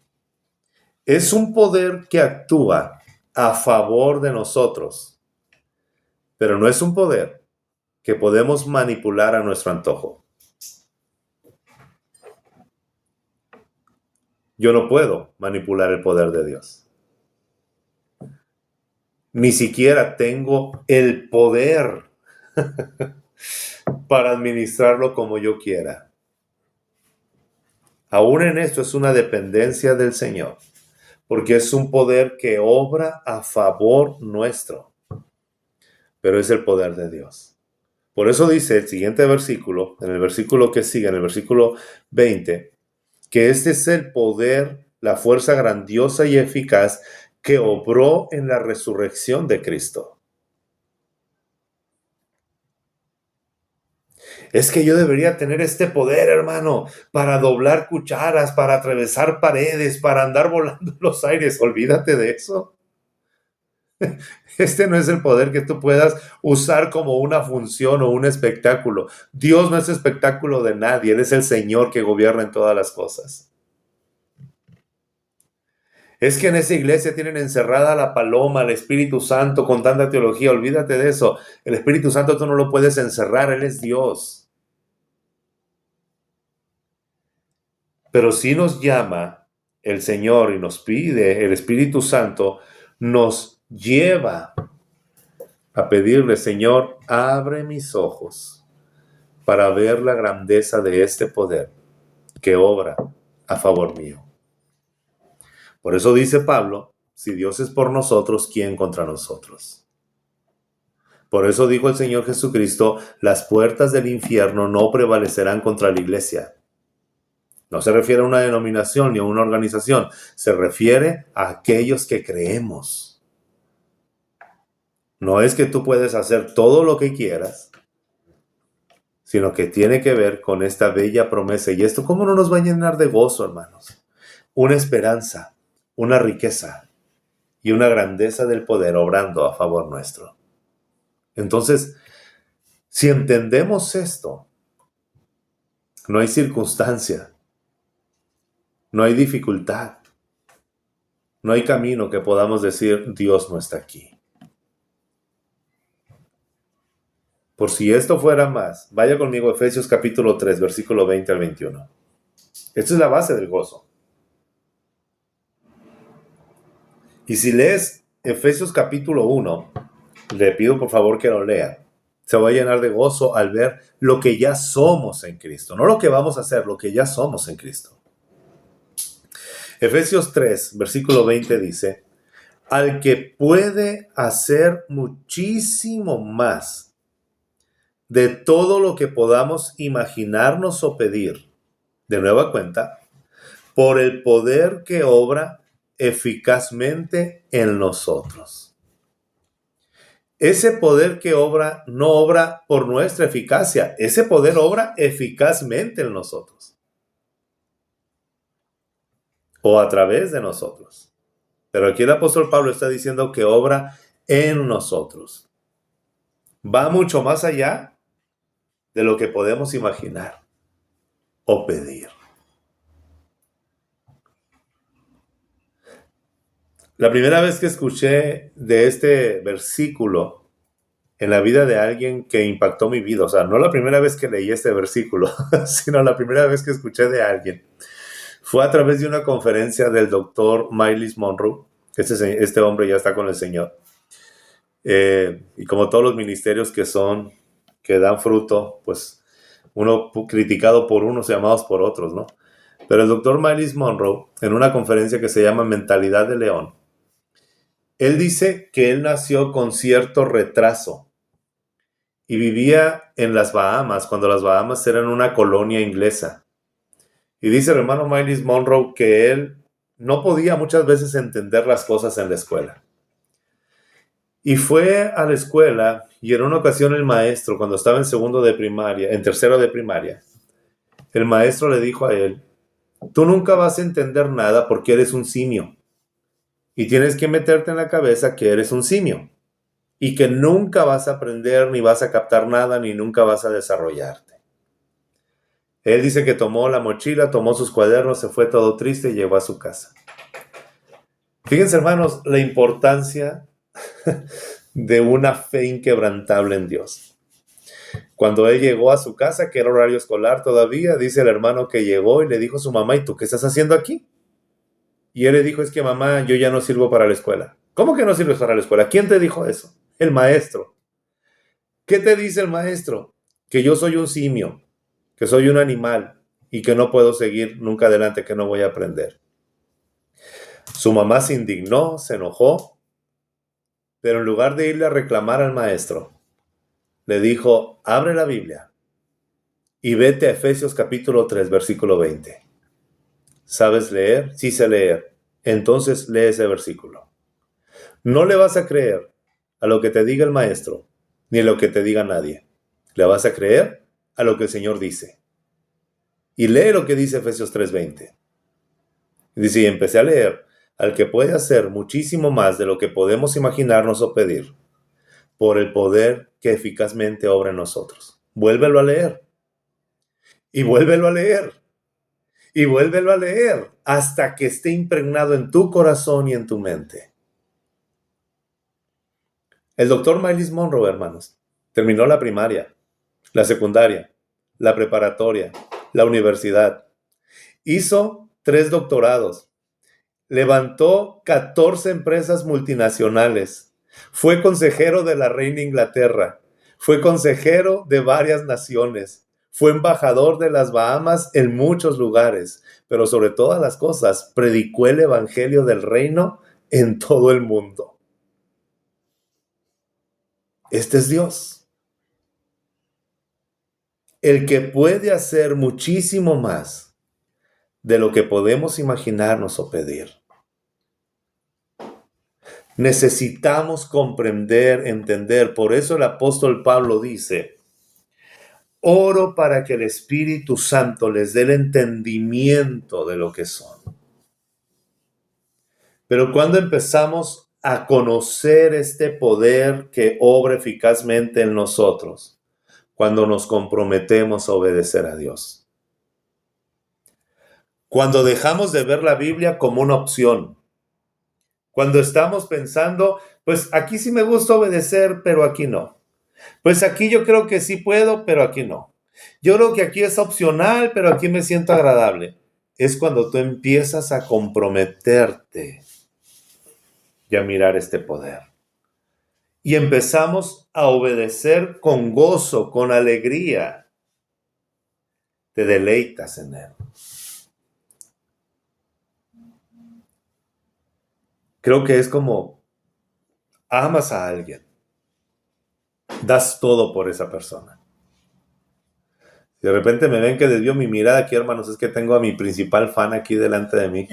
Es un poder que actúa a favor de nosotros, pero no es un poder que podemos manipular a nuestro antojo. Yo no puedo manipular el poder de Dios. Ni siquiera tengo el poder para administrarlo como yo quiera. Aún en esto es una dependencia del Señor, porque es un poder que obra a favor nuestro, pero es el poder de Dios. Por eso dice el siguiente versículo, en el versículo que sigue, en el versículo 20, que este es el poder, la fuerza grandiosa y eficaz que obró en la resurrección de Cristo. Es que yo debería tener este poder, hermano, para doblar cucharas, para atravesar paredes, para andar volando en los aires. Olvídate de eso. Este no es el poder que tú puedas usar como una función o un espectáculo. Dios no es espectáculo de nadie. Él es el Señor que gobierna en todas las cosas. Es que en esa iglesia tienen encerrada a la paloma, al Espíritu Santo, con tanta teología. Olvídate de eso. El Espíritu Santo tú no lo puedes encerrar. Él es Dios. Pero sí nos llama el Señor y nos pide, el Espíritu Santo nos lleva a pedirle, Señor, abre mis ojos para ver la grandeza de este poder que obra a favor mío. Por eso dice Pablo, si Dios es por nosotros, ¿quién contra nosotros? Por eso dijo el Señor Jesucristo, las puertas del infierno no prevalecerán contra la iglesia. No se refiere a una denominación ni a una organización, se refiere a aquellos que creemos. No es que tú puedes hacer todo lo que quieras, sino que tiene que ver con esta bella promesa. ¿Y esto cómo no nos va a llenar de gozo, hermanos? Una esperanza, una riqueza y una grandeza del poder obrando a favor nuestro. Entonces, si entendemos esto, no hay circunstancia, no hay dificultad, no hay camino que podamos decir, Dios no está aquí. Por si esto fuera más, vaya conmigo a Efesios capítulo 3, versículo 20 al 21. Esta es la base del gozo. Y si lees Efesios capítulo 1, le pido por favor que lo lea. Se va a llenar de gozo al ver lo que ya somos en Cristo. No lo que vamos a hacer, lo que ya somos en Cristo. Efesios 3, versículo 20 dice, al que puede hacer muchísimo más de todo lo que podamos imaginarnos o pedir, de nueva cuenta, por el poder que obra eficazmente en nosotros. Ese poder que obra no obra por nuestra eficacia, ese poder obra eficazmente en nosotros. O a través de nosotros. Pero aquí el apóstol Pablo está diciendo que obra en nosotros. Va mucho más allá de lo que podemos imaginar o pedir. La primera vez que escuché de este versículo en la vida de alguien que impactó mi vida, o sea, no la primera vez que leí este versículo, sino la primera vez que escuché de alguien, Fue a través de una conferencia del doctor Myles Monroe. Este hombre ya está con el Señor. Y como todos los ministerios que dan fruto, pues uno criticado por unos y amados por otros, ¿no? Pero el doctor Myles Monroe, en una conferencia que se llama Mentalidad de León, él dice que él nació con cierto retraso y vivía en las Bahamas, cuando las Bahamas eran una colonia inglesa. Y dice el hermano Myles Monroe que él no podía muchas veces entender las cosas en la escuela. Y fue a la escuela y en una ocasión el maestro, cuando estaba en tercero de primaria, el maestro le dijo a él: tú nunca vas a entender nada porque eres un simio. Y tienes que meterte en la cabeza que eres un simio. Y que nunca vas a aprender, ni vas a captar nada, ni nunca vas a desarrollarte. Él dice que tomó la mochila, tomó sus cuadernos, se fue todo triste y llegó a su casa. Fíjense, hermanos, la importancia de una fe inquebrantable en Dios. Cuando él llegó a su casa, que era horario escolar todavía, dice el hermano que llegó y le dijo a su mamá: ¿y tú qué estás haciendo aquí? Y él le dijo: es que mamá, yo ya no sirvo para la escuela. ¿Cómo que no sirves para la escuela? ¿Quién te dijo eso? El maestro. ¿Qué te dice el maestro? Que yo soy un simio, que soy un animal y que no puedo seguir nunca adelante, que no voy a aprender. Su mamá se indignó, se enojó, pero en lugar de irle a reclamar al maestro, le dijo: abre la Biblia y vete a Efesios capítulo 3, versículo 20. ¿Sabes leer? Sí sé leer. Entonces lee ese versículo. No le vas a creer a lo que te diga el maestro, ni a lo que te diga nadie. Le vas a creer a lo que el Señor dice. Y lee lo que dice Efesios 3:20. Dice: y empecé a leer: al que puede hacer muchísimo más de lo que podemos imaginarnos o pedir, por el poder que eficazmente obra en nosotros. Vuélvelo a leer. Y vuélvelo a leer. Y vuélvelo a leer hasta que esté impregnado en tu corazón y en tu mente. El doctor Myles Monroe, hermanos, terminó la primaria, la secundaria, la preparatoria, la universidad. Hizo 3 doctorados. Levantó 14 empresas multinacionales. Fue consejero de la reina Inglaterra. Fue consejero de varias naciones. Fue embajador de las Bahamas en muchos lugares. Pero sobre todas las cosas, predicó el evangelio del reino en todo el mundo. Este es Dios, el que puede hacer muchísimo más de lo que podemos imaginarnos o pedir. Necesitamos comprender, entender. Por eso el apóstol Pablo dice: oro para que el Espíritu Santo les dé el entendimiento de lo que son. Pero cuando empezamos a conocer este poder que obra eficazmente en nosotros, cuando nos comprometemos a obedecer a Dios. Cuando dejamos de ver la Biblia como una opción. Cuando estamos pensando: pues aquí sí me gusta obedecer, pero aquí no. Pues aquí yo creo que sí puedo, pero aquí no. Yo creo que aquí es opcional, pero aquí me siento agradable. Es cuando tú empiezas a comprometerte y a mirar este poder. Y empezamos a obedecer con gozo, con alegría. Te deleitas en él. Creo que es como amas a alguien. Das todo por esa persona. De repente me ven que desvío mi mirada aquí, hermanos, es que tengo a mi principal fan aquí delante de mí.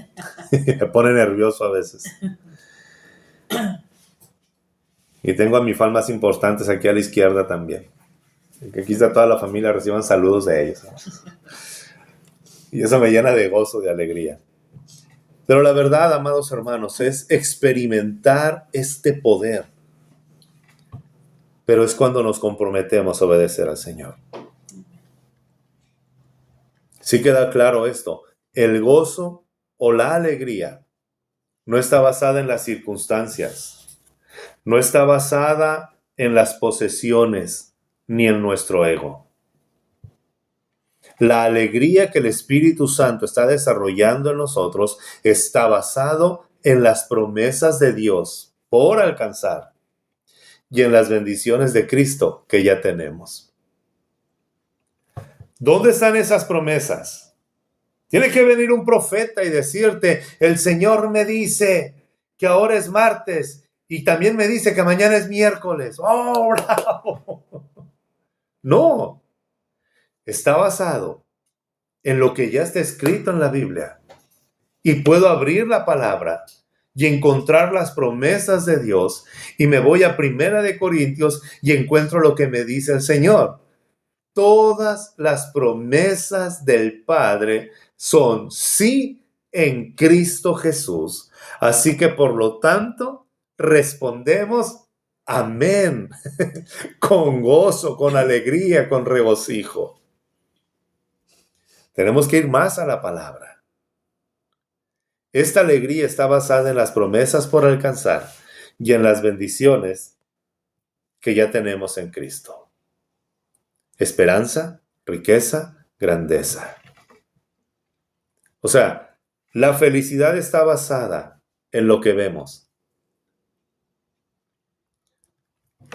Me pone nervioso a veces. Y tengo a mi fan más importantes aquí a la izquierda también. Que aquí está toda la familia, reciban saludos de ellos. Y eso me llena de gozo, de alegría. Pero la verdad, amados hermanos, es experimentar este poder. Pero es cuando nos comprometemos a obedecer al Señor. Sí queda claro esto. El gozo o la alegría no está basada en las circunstancias. No está basada en las posesiones ni en nuestro ego. La alegría que el Espíritu Santo está desarrollando en nosotros está basado en las promesas de Dios por alcanzar y en las bendiciones de Cristo que ya tenemos. ¿Dónde están esas promesas? Tiene que venir un profeta y decirte, el Señor me dice que ahora es martes y también me dice que mañana es miércoles. ¡Oh, bravo! No, está basado en lo que ya está escrito en la Biblia. Y puedo abrir la palabra y encontrar las promesas de Dios. Y me voy a 1 Corintios y encuentro lo que me dice el Señor. Todas las promesas del Padre son sí en Cristo Jesús. Así que por lo tanto, respondemos amén, con gozo, con alegría, con regocijo. Tenemos que ir más a la palabra. Esta alegría está basada en las promesas por alcanzar y en las bendiciones que ya tenemos en Cristo. Esperanza, riqueza, grandeza. O sea, la felicidad está basada en lo que vemos.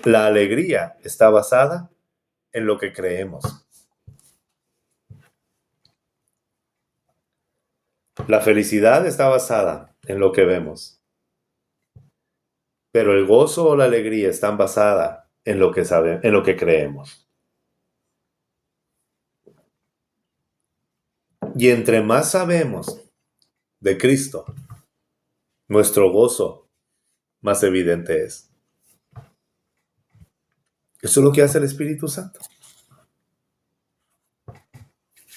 La alegría está basada en lo que creemos. La felicidad está basada en lo que vemos. Pero el gozo o la alegría están basada en lo que sabemos, en lo que creemos. Y entre más sabemos de Cristo, nuestro gozo más evidente es. Eso es lo que hace el Espíritu Santo.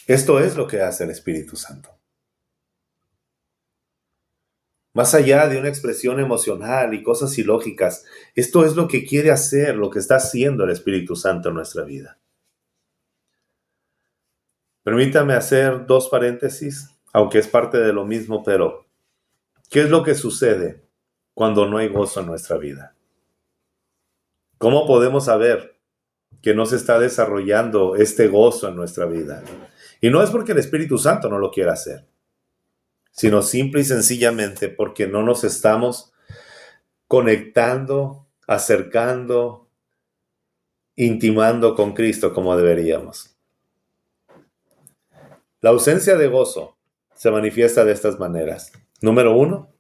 Esto es lo que hace el Espíritu Santo. Más allá de una expresión emocional y cosas ilógicas, esto es lo que quiere hacer, lo que está haciendo el Espíritu Santo en nuestra vida. Permítame hacer 2 paréntesis, aunque es parte de lo mismo, pero ¿qué es lo que sucede cuando no hay gozo en nuestra vida? ¿Cómo podemos saber que no se está desarrollando este gozo en nuestra vida? Y no es porque el Espíritu Santo no lo quiera hacer, sino simple y sencillamente porque no nos estamos conectando, acercando, intimando con Cristo como deberíamos. La ausencia de gozo se manifiesta de estas maneras. Número 1,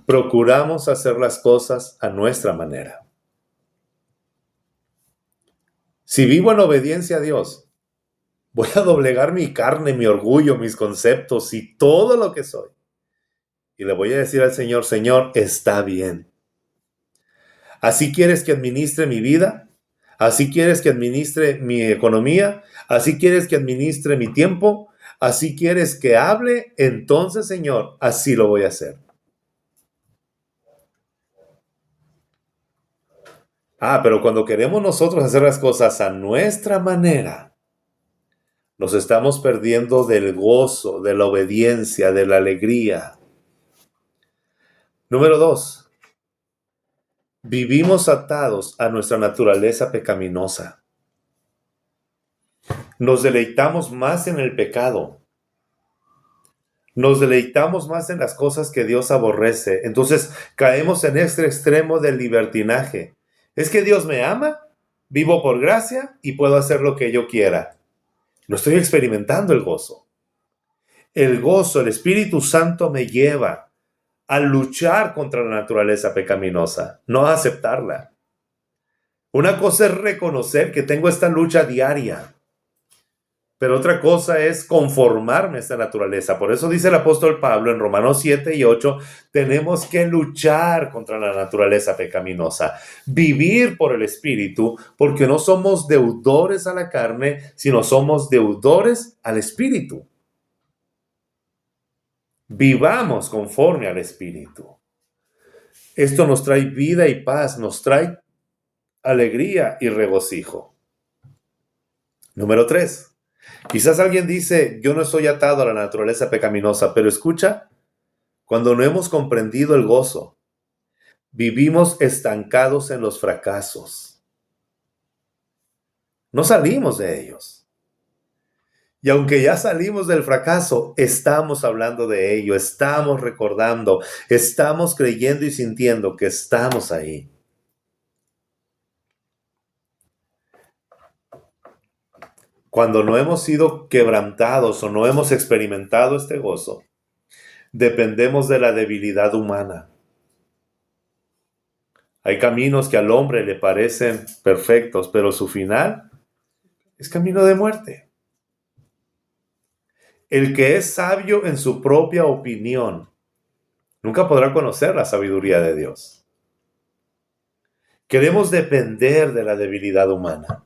procuramos hacer las cosas a nuestra manera. Si vivo en obediencia a Dios, voy a doblegar mi carne, mi orgullo, mis conceptos y todo lo que soy. Y le voy a decir al Señor, Señor, está bien. ¿Así quieres que administre mi vida? ¿Así quieres que administre mi economía? ¿Así quieres que administre mi tiempo? ¿Así quieres que hable? Entonces, Señor, así lo voy a hacer. Pero cuando queremos nosotros hacer las cosas a nuestra manera, nos estamos perdiendo del gozo, de la obediencia, de la alegría. Número 2, vivimos atados a nuestra naturaleza pecaminosa. Nos deleitamos más en el pecado. Nos deleitamos más en las cosas que Dios aborrece. Entonces caemos en este extremo del libertinaje. Es que Dios me ama, vivo por gracia y puedo hacer lo que yo quiera. No estoy experimentando el gozo. El gozo, el Espíritu Santo me lleva a luchar contra la naturaleza pecaminosa, no a aceptarla. Una cosa es reconocer que tengo esta lucha diaria, pero otra cosa es conformarme a esta naturaleza. Por eso dice el apóstol Pablo en Romanos 7 y 8, tenemos que luchar contra la naturaleza pecaminosa, vivir por el Espíritu, porque no somos deudores a la carne, sino somos deudores al Espíritu. Vivamos conforme al Espíritu. Esto nos trae vida y paz, nos trae alegría y regocijo. Número 3. Quizás alguien dice, yo no estoy atado a la naturaleza pecaminosa, pero escucha, cuando no hemos comprendido el gozo, vivimos estancados en los fracasos. No salimos de ellos. Y aunque ya salimos del fracaso, estamos hablando de ello, estamos recordando, estamos creyendo y sintiendo que estamos ahí. Cuando no hemos sido quebrantados o no hemos experimentado este gozo, dependemos de la debilidad humana. Hay caminos que al hombre le parecen perfectos, pero su final es camino de muerte. El que es sabio en su propia opinión nunca podrá conocer la sabiduría de Dios. Queremos depender de la debilidad humana.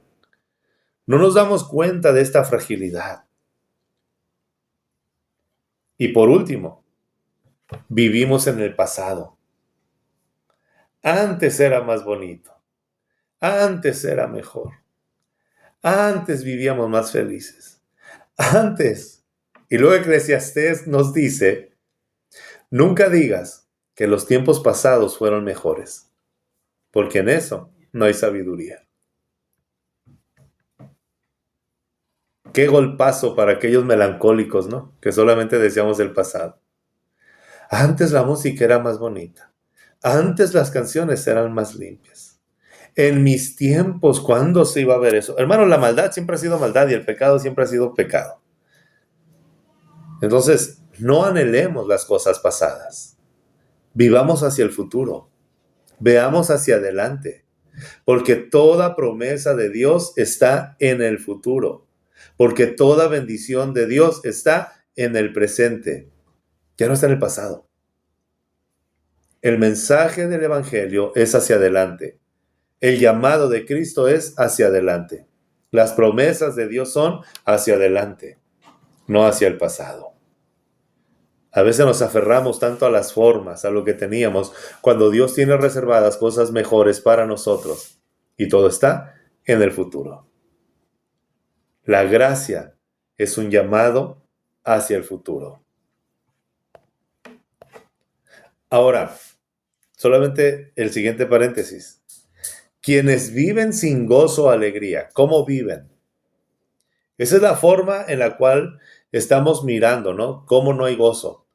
No nos damos cuenta de esta fragilidad. Y por último, vivimos en el pasado. Antes era más bonito. Antes era mejor. Antes vivíamos más felices. Antes. Y luego Eclesiastés nos dice, nunca digas que los tiempos pasados fueron mejores, porque en eso no hay sabiduría. Qué golpazo para aquellos melancólicos, ¿no? Que solamente deseamos el pasado. Antes la música era más bonita. Antes las canciones eran más limpias. En mis tiempos, ¿cuándo se iba a ver eso? Hermano, la maldad siempre ha sido maldad y el pecado siempre ha sido pecado. Entonces, no anhelemos las cosas pasadas. Vivamos hacia el futuro. Veamos hacia adelante. Porque toda promesa de Dios está en el futuro. Porque toda bendición de Dios está en el presente. Ya no está en el pasado. El mensaje del Evangelio es hacia adelante. El llamado de Cristo es hacia adelante. Las promesas de Dios son hacia adelante, no hacia el pasado. A veces nos aferramos tanto a las formas, a lo que teníamos, cuando Dios tiene reservadas cosas mejores para nosotros. Y todo está en el futuro. La gracia es un llamado hacia el futuro. Ahora, solamente el siguiente paréntesis. Quienes viven sin gozo o alegría, ¿cómo viven? Esa es la forma en la cual estamos mirando, ¿no? ¿Cómo no hay gozo?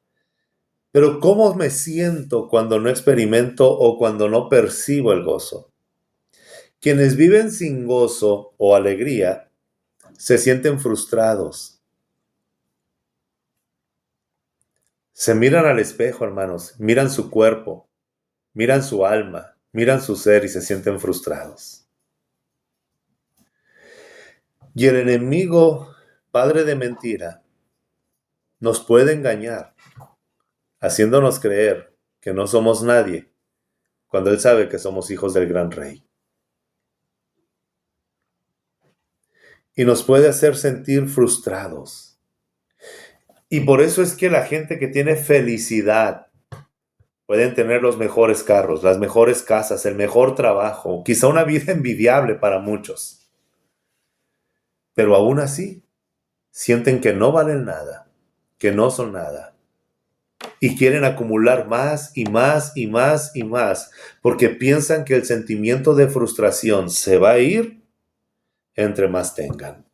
Pero ¿cómo me siento cuando no experimento o cuando no percibo el gozo? Quienes viven sin gozo o alegría se sienten frustrados. Se miran al espejo, hermanos, miran su cuerpo, miran su alma, miran su ser y se sienten frustrados. Y el enemigo, padre de mentira, nos puede engañar, haciéndonos creer que no somos nadie, cuando él sabe que somos hijos del gran rey. Y nos puede hacer sentir frustrados. Y por eso es que la gente que tiene felicidad pueden tener los mejores carros, las mejores casas, el mejor trabajo, quizá una vida envidiable para muchos. Pero aún así, sienten que no valen nada, que no son nada. Y quieren acumular más y más y más y más, porque piensan que el sentimiento de frustración se va a ir entre más tengan.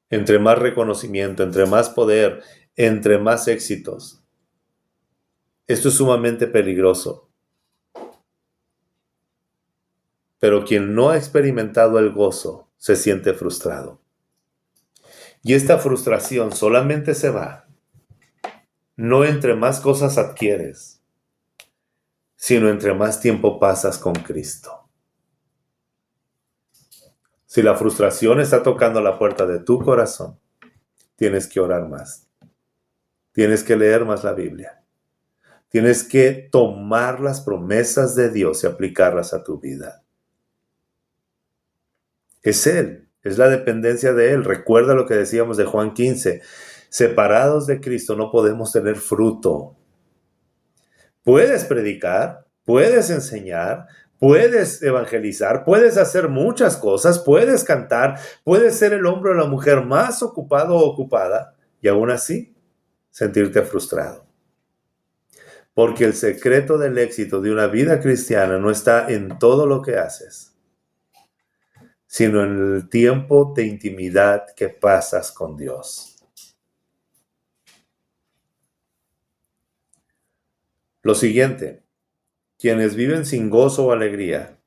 Entre más reconocimiento, entre más poder, entre más éxitos. Esto es sumamente peligroso. Pero quien no ha experimentado el gozo se siente frustrado. Y esta frustración solamente se va, no entre más cosas adquieres, sino entre más tiempo pasas con Cristo. Si la frustración está tocando la puerta de tu corazón, tienes que orar más. Tienes que leer más la Biblia. Tienes que tomar las promesas de Dios y aplicarlas a tu vida. Es Él, es la dependencia de Él. Recuerda lo que decíamos de Juan 15. Separados de Cristo no podemos tener fruto. Puedes predicar, puedes enseñar, puedes evangelizar, puedes hacer muchas cosas, puedes cantar, puedes ser el hombre o la mujer más ocupado o ocupada y aún así sentirte frustrado. Porque el secreto del éxito de una vida cristiana no está en todo lo que haces, sino en el tiempo de intimidad que pasas con Dios. Lo siguiente, quienes viven sin gozo o alegría,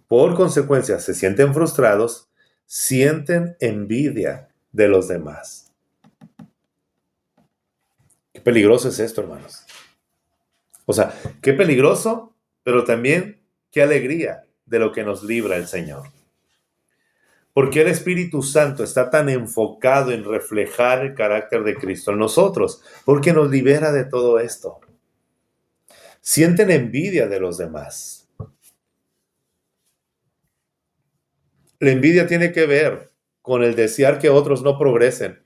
por consecuencia se sienten frustrados, sienten envidia de los demás. Qué peligroso es esto, hermanos. O sea, qué peligroso, pero también qué alegría de lo que nos libra el Señor. ¿Por qué el Espíritu Santo está tan enfocado en reflejar el carácter de Cristo en nosotros? Porque nos libera de todo esto. Sienten envidia de los demás. La envidia tiene que ver con el desear que otros no progresen.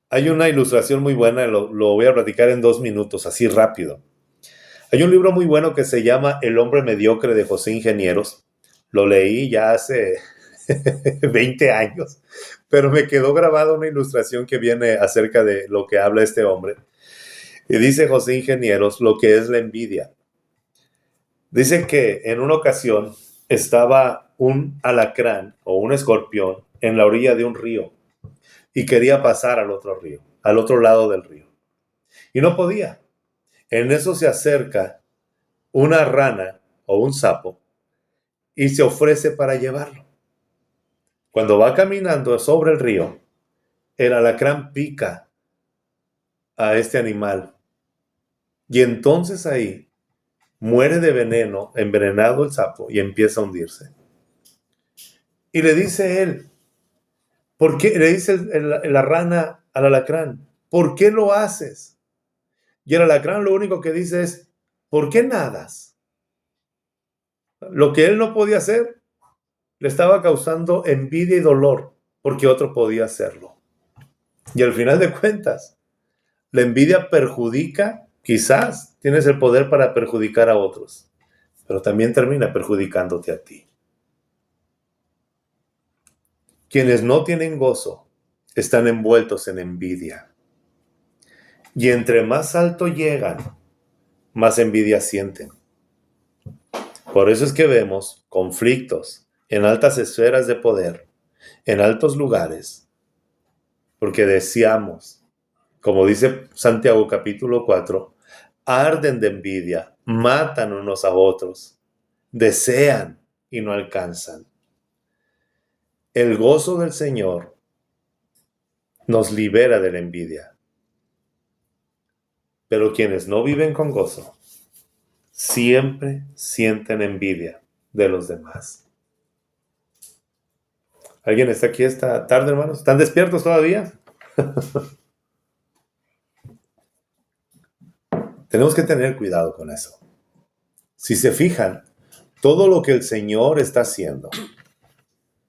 Hay una ilustración muy buena, lo voy a platicar en 2 minutos, así rápido. Hay un libro muy bueno que se llama El hombre mediocre de José Ingenieros. Lo leí ya hace 20 años, pero me quedó grabada una ilustración que viene acerca de lo que habla este hombre. Y dice José Ingenieros lo que es la envidia. Dice que en una ocasión estaba un alacrán o un escorpión en la orilla de un río y quería pasar al otro río, al otro lado del río. Y no podía. En eso se acerca una rana o un sapo y se ofrece para llevarlo. Cuando va caminando sobre el río, el alacrán pica a este animal y entonces ahí muere de veneno, envenenado el sapo y empieza a hundirse. Y le dice él, ¿por qué? Le dice la rana al alacrán, ¿por qué lo haces? Y el alacrán lo único que dice es, ¿por qué nadas? Lo que él no podía hacer le estaba causando envidia y dolor porque otro podía hacerlo. Y al final de cuentas, la envidia perjudica, quizás tienes el poder para perjudicar a otros, pero también termina perjudicándote a ti. Quienes no tienen gozo están envueltos en envidia. Y entre más alto llegan, más envidia sienten. Por eso es que vemos conflictos en altas esferas de poder, en altos lugares, porque deseamos, como dice Santiago capítulo 4, arden de envidia, matan unos a otros, desean y no alcanzan. El gozo del Señor nos libera de la envidia. Pero quienes no viven con gozo siempre sienten envidia de los demás. ¿Alguien está aquí esta tarde, hermanos? ¿Están despiertos todavía? Tenemos que tener cuidado con eso. Si se fijan, todo lo que el Señor está haciendo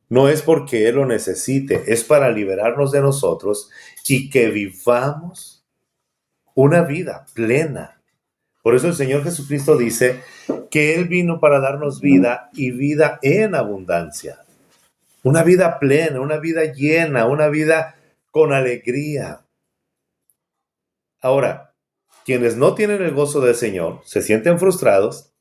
no es porque Él lo necesite, es para liberarnos de nosotros y que vivamos una vida plena. Por eso el Señor Jesucristo dice que Él vino para darnos vida y vida en abundancia. Una vida plena, una vida llena, una vida con alegría. Ahora, quienes no tienen el gozo del Señor se sienten frustrados,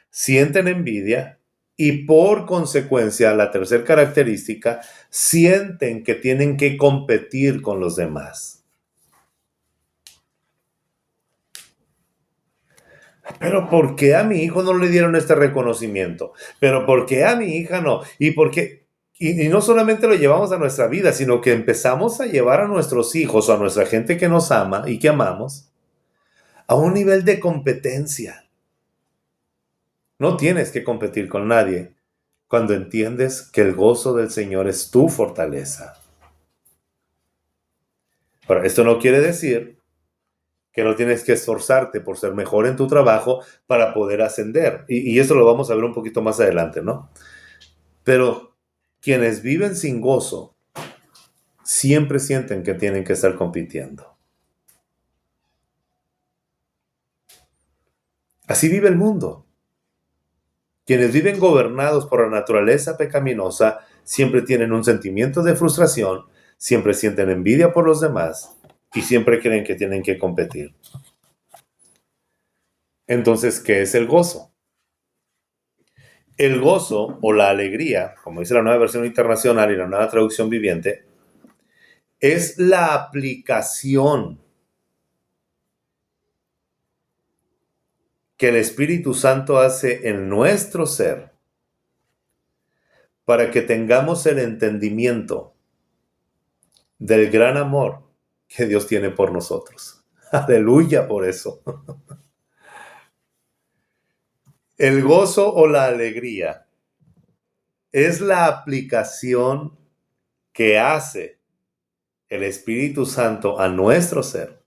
sienten envidia y por consecuencia, la tercera característica, sienten que tienen que competir con los demás. Pero ¿por qué a mi hijo no le dieron este reconocimiento? Pero ¿por qué a mi hija no? ¿Y por qué? Y no solamente lo llevamos a nuestra vida, sino que empezamos a llevar a nuestros hijos o a nuestra gente que nos ama y que amamos a un nivel de competencia. No tienes que competir con nadie cuando entiendes que el gozo del Señor es tu fortaleza. Ahora, esto no quiere decir que no tienes que esforzarte por ser mejor en tu trabajo para poder ascender. Y eso lo vamos a ver un poquito más adelante, ¿no? Pero quienes viven sin gozo siempre sienten que tienen que estar compitiendo. Así vive el mundo. Quienes viven gobernados por la naturaleza pecaminosa siempre tienen un sentimiento de frustración, siempre sienten envidia por los demás y siempre creen que tienen que competir. Entonces, ¿qué es el gozo? El gozo o la alegría, como dice la Nueva Versión Internacional y la Nueva Traducción Viviente, es la aplicación que el Espíritu Santo hace en nuestro ser para que tengamos el entendimiento del gran amor que Dios tiene por nosotros. Aleluya por eso. El gozo o la alegría es la aplicación que hace el Espíritu Santo a nuestro ser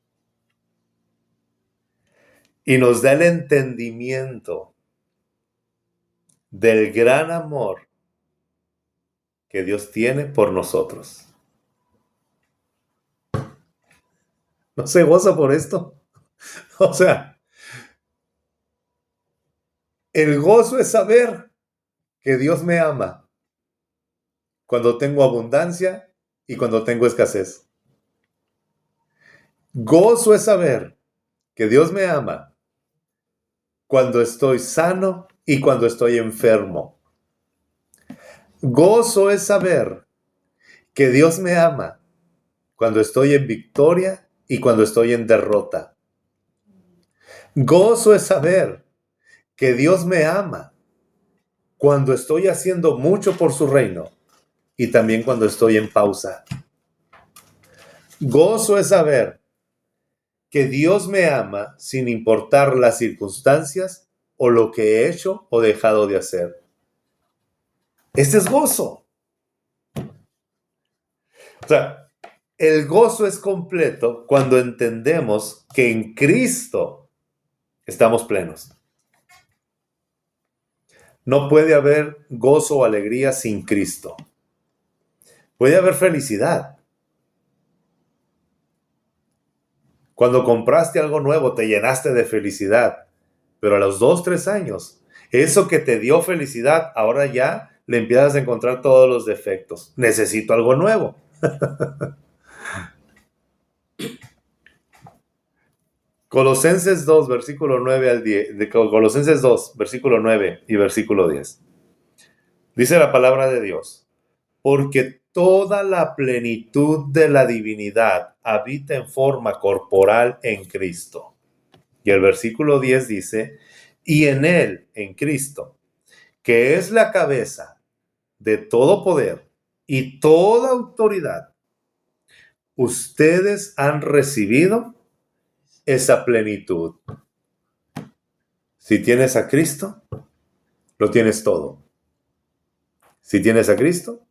y nos da el entendimiento del gran amor que Dios tiene por nosotros. ¿No se goza por esto? O sea, el gozo es saber que Dios me ama cuando tengo abundancia y cuando tengo escasez. Gozo es saber que Dios me ama cuando estoy sano y cuando estoy enfermo. Gozo es saber que Dios me ama cuando estoy en victoria y cuando estoy en derrota. Gozo es saber que Dios me ama cuando estoy haciendo mucho por su reino y también cuando estoy en pausa. Gozo es saber que Dios me ama sin importar las circunstancias o lo que he hecho o dejado de hacer. Este es gozo. O sea, el gozo es completo cuando entendemos que en Cristo estamos plenos. No puede haber gozo o alegría sin Cristo. Puede haber felicidad. Cuando compraste algo nuevo, te llenaste de felicidad. Pero a los 2, 3 años, eso que te dio felicidad, ahora ya le empiezas a encontrar todos los defectos. Necesito algo nuevo. Colosenses 2, versículo 9 al 10. Colosenses 2, versículo 9 y versículo 10. Dice la palabra de Dios: porque toda la plenitud de la divinidad habita en forma corporal en Cristo. Y el versículo 10 dice: y en él, en Cristo, que es la cabeza de todo poder y toda autoridad, ustedes han recibido esa plenitud. Si tienes a Cristo, lo tienes todo. Si tienes a Cristo,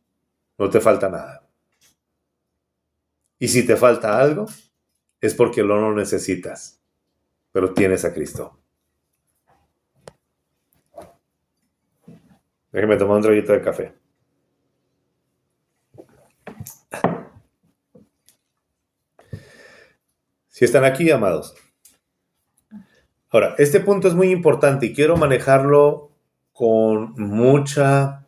no te falta nada. Y si te falta algo, es porque no lo necesitas, pero tienes a Cristo. Déjeme tomar un traguito de café. Si están aquí, amados. Ahora, este punto es muy importante y quiero manejarlo con mucha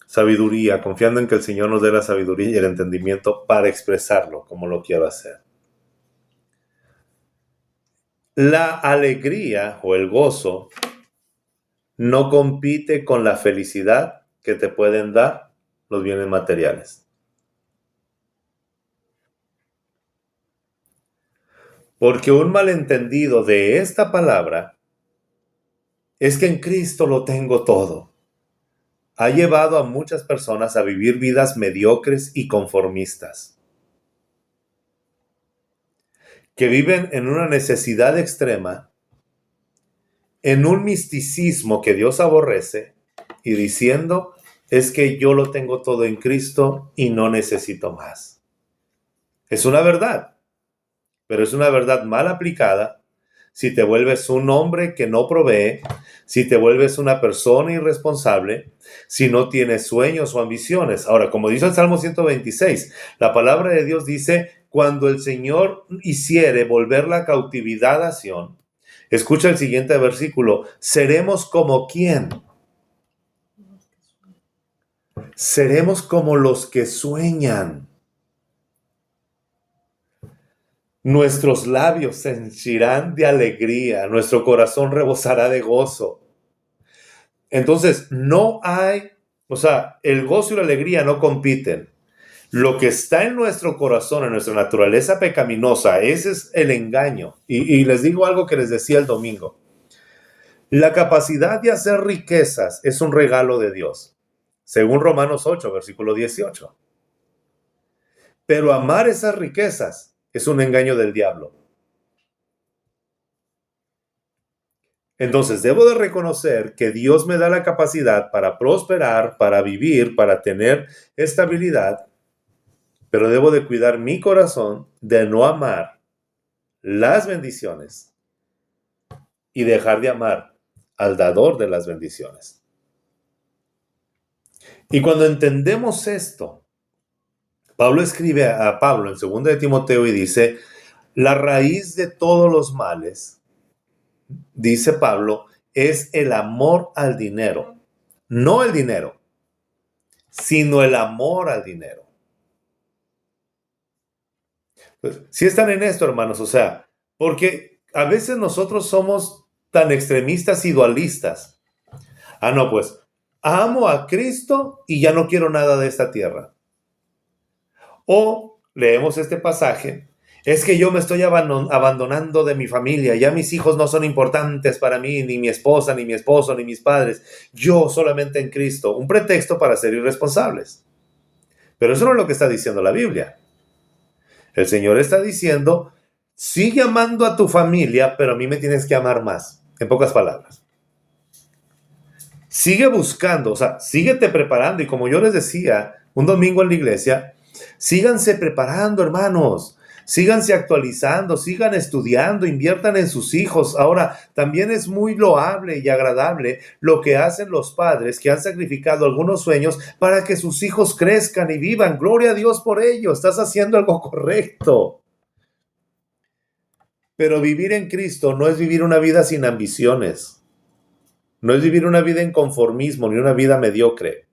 sabiduría, confiando en que el Señor nos dé la sabiduría y el entendimiento para expresarlo como lo quiero hacer. La alegría o el gozo no compite con la felicidad que te pueden dar los bienes materiales. Porque un malentendido de esta palabra es que en Cristo lo tengo todo. Ha llevado a muchas personas a vivir vidas mediocres y conformistas, que viven en una necesidad extrema, en un misticismo que Dios aborrece y diciendo: es que yo lo tengo todo en Cristo y no necesito más. Es una verdad, pero es una verdad mal aplicada si te vuelves un hombre que no provee, si te vuelves una persona irresponsable, si no tienes sueños o ambiciones. Ahora, como dice el Salmo 126, la palabra de Dios dice: cuando el Señor hiciere volver la cautividad a Sión, escucha el siguiente versículo: seremos como ¿quién? Seremos como los que sueñan. Nuestros labios se henchirán de alegría, nuestro corazón rebosará de gozo. Entonces, no hay, el gozo y la alegría no compiten. Lo que está en nuestro corazón, en nuestra naturaleza pecaminosa, ese es el engaño. Y les digo algo que les decía el domingo. La capacidad de hacer riquezas es un regalo de Dios, según Romanos 8, versículo 18. Pero amar esas riquezas es un engaño del diablo. Entonces, debo de reconocer que Dios me da la capacidad para prosperar, para vivir, para tener estabilidad, pero debo de cuidar mi corazón de no amar las bendiciones y dejar de amar al dador de las bendiciones. Y cuando entendemos esto, Pablo escribe a Pablo en 2 de Timoteo y dice, la raíz de todos los males, dice Pablo, es el amor al dinero. No el dinero, sino el amor al dinero. Pues, si están en esto, hermanos, porque a veces nosotros somos tan extremistas y dualistas. No, pues, amo a Cristo y ya no quiero nada de esta tierra. O leemos este pasaje, es que yo me estoy abandonando de mi familia, ya mis hijos no son importantes para mí, ni mi esposa, ni mi esposo, ni mis padres, yo solamente en Cristo, un pretexto para ser irresponsables. Pero eso no es lo que está diciendo la Biblia. El Señor está diciendo, sigue amando a tu familia, pero a mí me tienes que amar más, en pocas palabras. Sigue buscando, síguete preparando, y como yo les decía un domingo en la iglesia, síganse preparando, hermanos, síganse actualizando, sigan estudiando, inviertan en sus hijos. Ahora, también es muy loable y agradable lo que hacen los padres que han sacrificado algunos sueños para que sus hijos crezcan y vivan. Gloria a Dios por ello, estás haciendo algo correcto. Pero vivir en Cristo no es vivir una vida sin ambiciones. No es vivir una vida en conformismo ni una vida mediocre.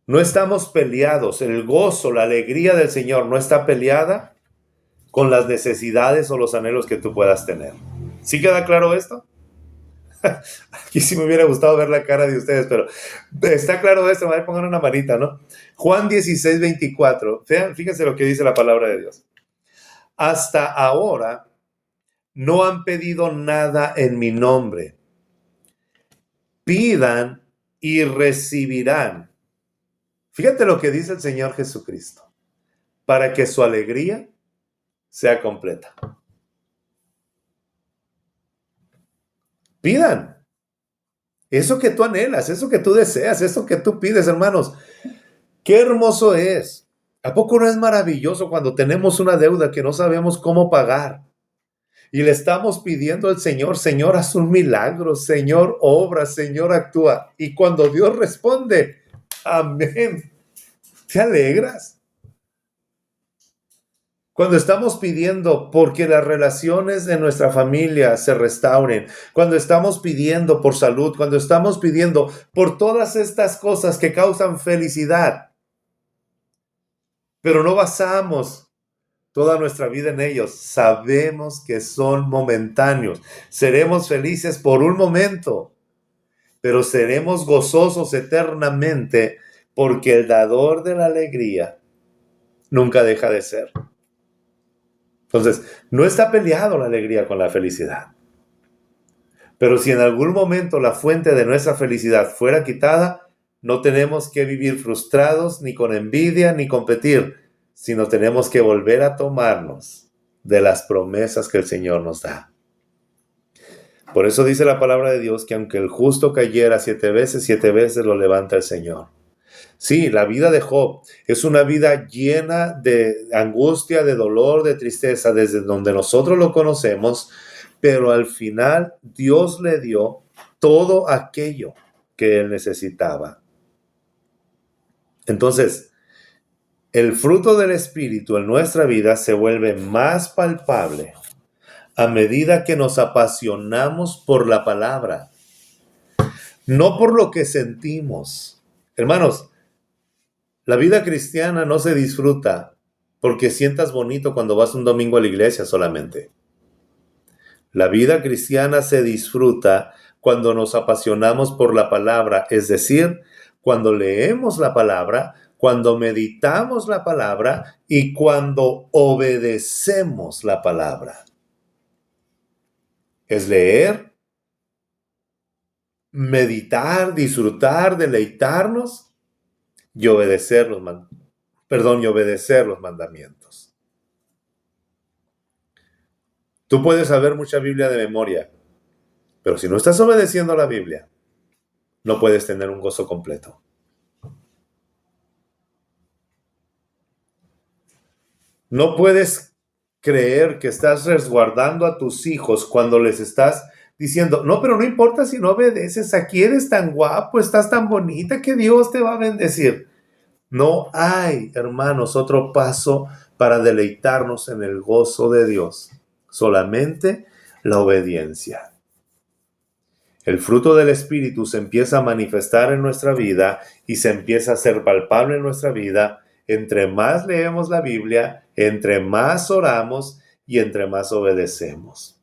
No estamos peleados. El gozo, la alegría del Señor no está peleada con las necesidades o los anhelos que tú puedas tener. ¿Sí queda claro esto? Aquí sí me hubiera gustado ver la cara de ustedes, pero está claro esto. A ver, pongan una manita, ¿no? Juan 16, 24. Fíjense lo que dice la palabra de Dios. Hasta ahora no han pedido nada en mi nombre. Pidan y recibirán. Fíjate lo que dice el Señor Jesucristo, para que su alegría sea completa. Pidan. Eso que tú anhelas, eso que tú deseas, eso que tú pides, hermanos. Qué hermoso es. ¿A poco no es maravilloso cuando tenemos una deuda que no sabemos cómo pagar? Y le estamos pidiendo al Señor, Señor, haz un milagro, Señor, obra, Señor, actúa. Y cuando Dios responde, amén, ¿te alegras? Cuando estamos pidiendo porque las relaciones de nuestra familia se restauren, cuando estamos pidiendo por salud, cuando estamos pidiendo por todas estas cosas que causan felicidad, pero no basamos toda nuestra vida en ellos, sabemos que son momentáneos. Seremos felices por un momento, pero seremos gozosos eternamente porque el dador de la alegría nunca deja de ser. Entonces, no está peleado la alegría con la felicidad. Pero si en algún momento la fuente de nuestra felicidad fuera quitada, no tenemos que vivir frustrados, ni con envidia, ni competir, sino tenemos que volver a tomarnos de las promesas que el Señor nos da. Por eso dice la palabra de Dios que aunque el justo cayera 7 veces lo levanta el Señor. Sí, la vida de Job es una vida llena de angustia, de dolor, de tristeza, desde donde nosotros lo conocemos, pero al final Dios le dio todo aquello que él necesitaba. Entonces, el fruto del Espíritu en nuestra vida se vuelve más palpable a medida que nos apasionamos por la palabra, no por lo que sentimos. Hermanos, la vida cristiana no se disfruta porque sientas bonito cuando vas un domingo a la iglesia solamente. La vida cristiana se disfruta cuando nos apasionamos por la palabra, es decir, cuando leemos la palabra, cuando meditamos la palabra y cuando obedecemos la palabra. Es leer, meditar, disfrutar, deleitarnos y obedecer los mandamientos. Tú puedes saber mucha Biblia de memoria, pero si no estás obedeciendo a la Biblia, no puedes tener un gozo completo. No puedes creer que estás resguardando a tus hijos cuando les estás diciendo, no, pero no importa si no obedeces, aquí eres tan guapo, estás tan bonita que Dios te va a bendecir. No hay, hermanos, otro paso para deleitarnos en el gozo de Dios, solamente la obediencia. El fruto del Espíritu se empieza a manifestar en nuestra vida y se empieza a hacer palpable en nuestra vida entre más leemos la Biblia, entre más oramos y entre más obedecemos.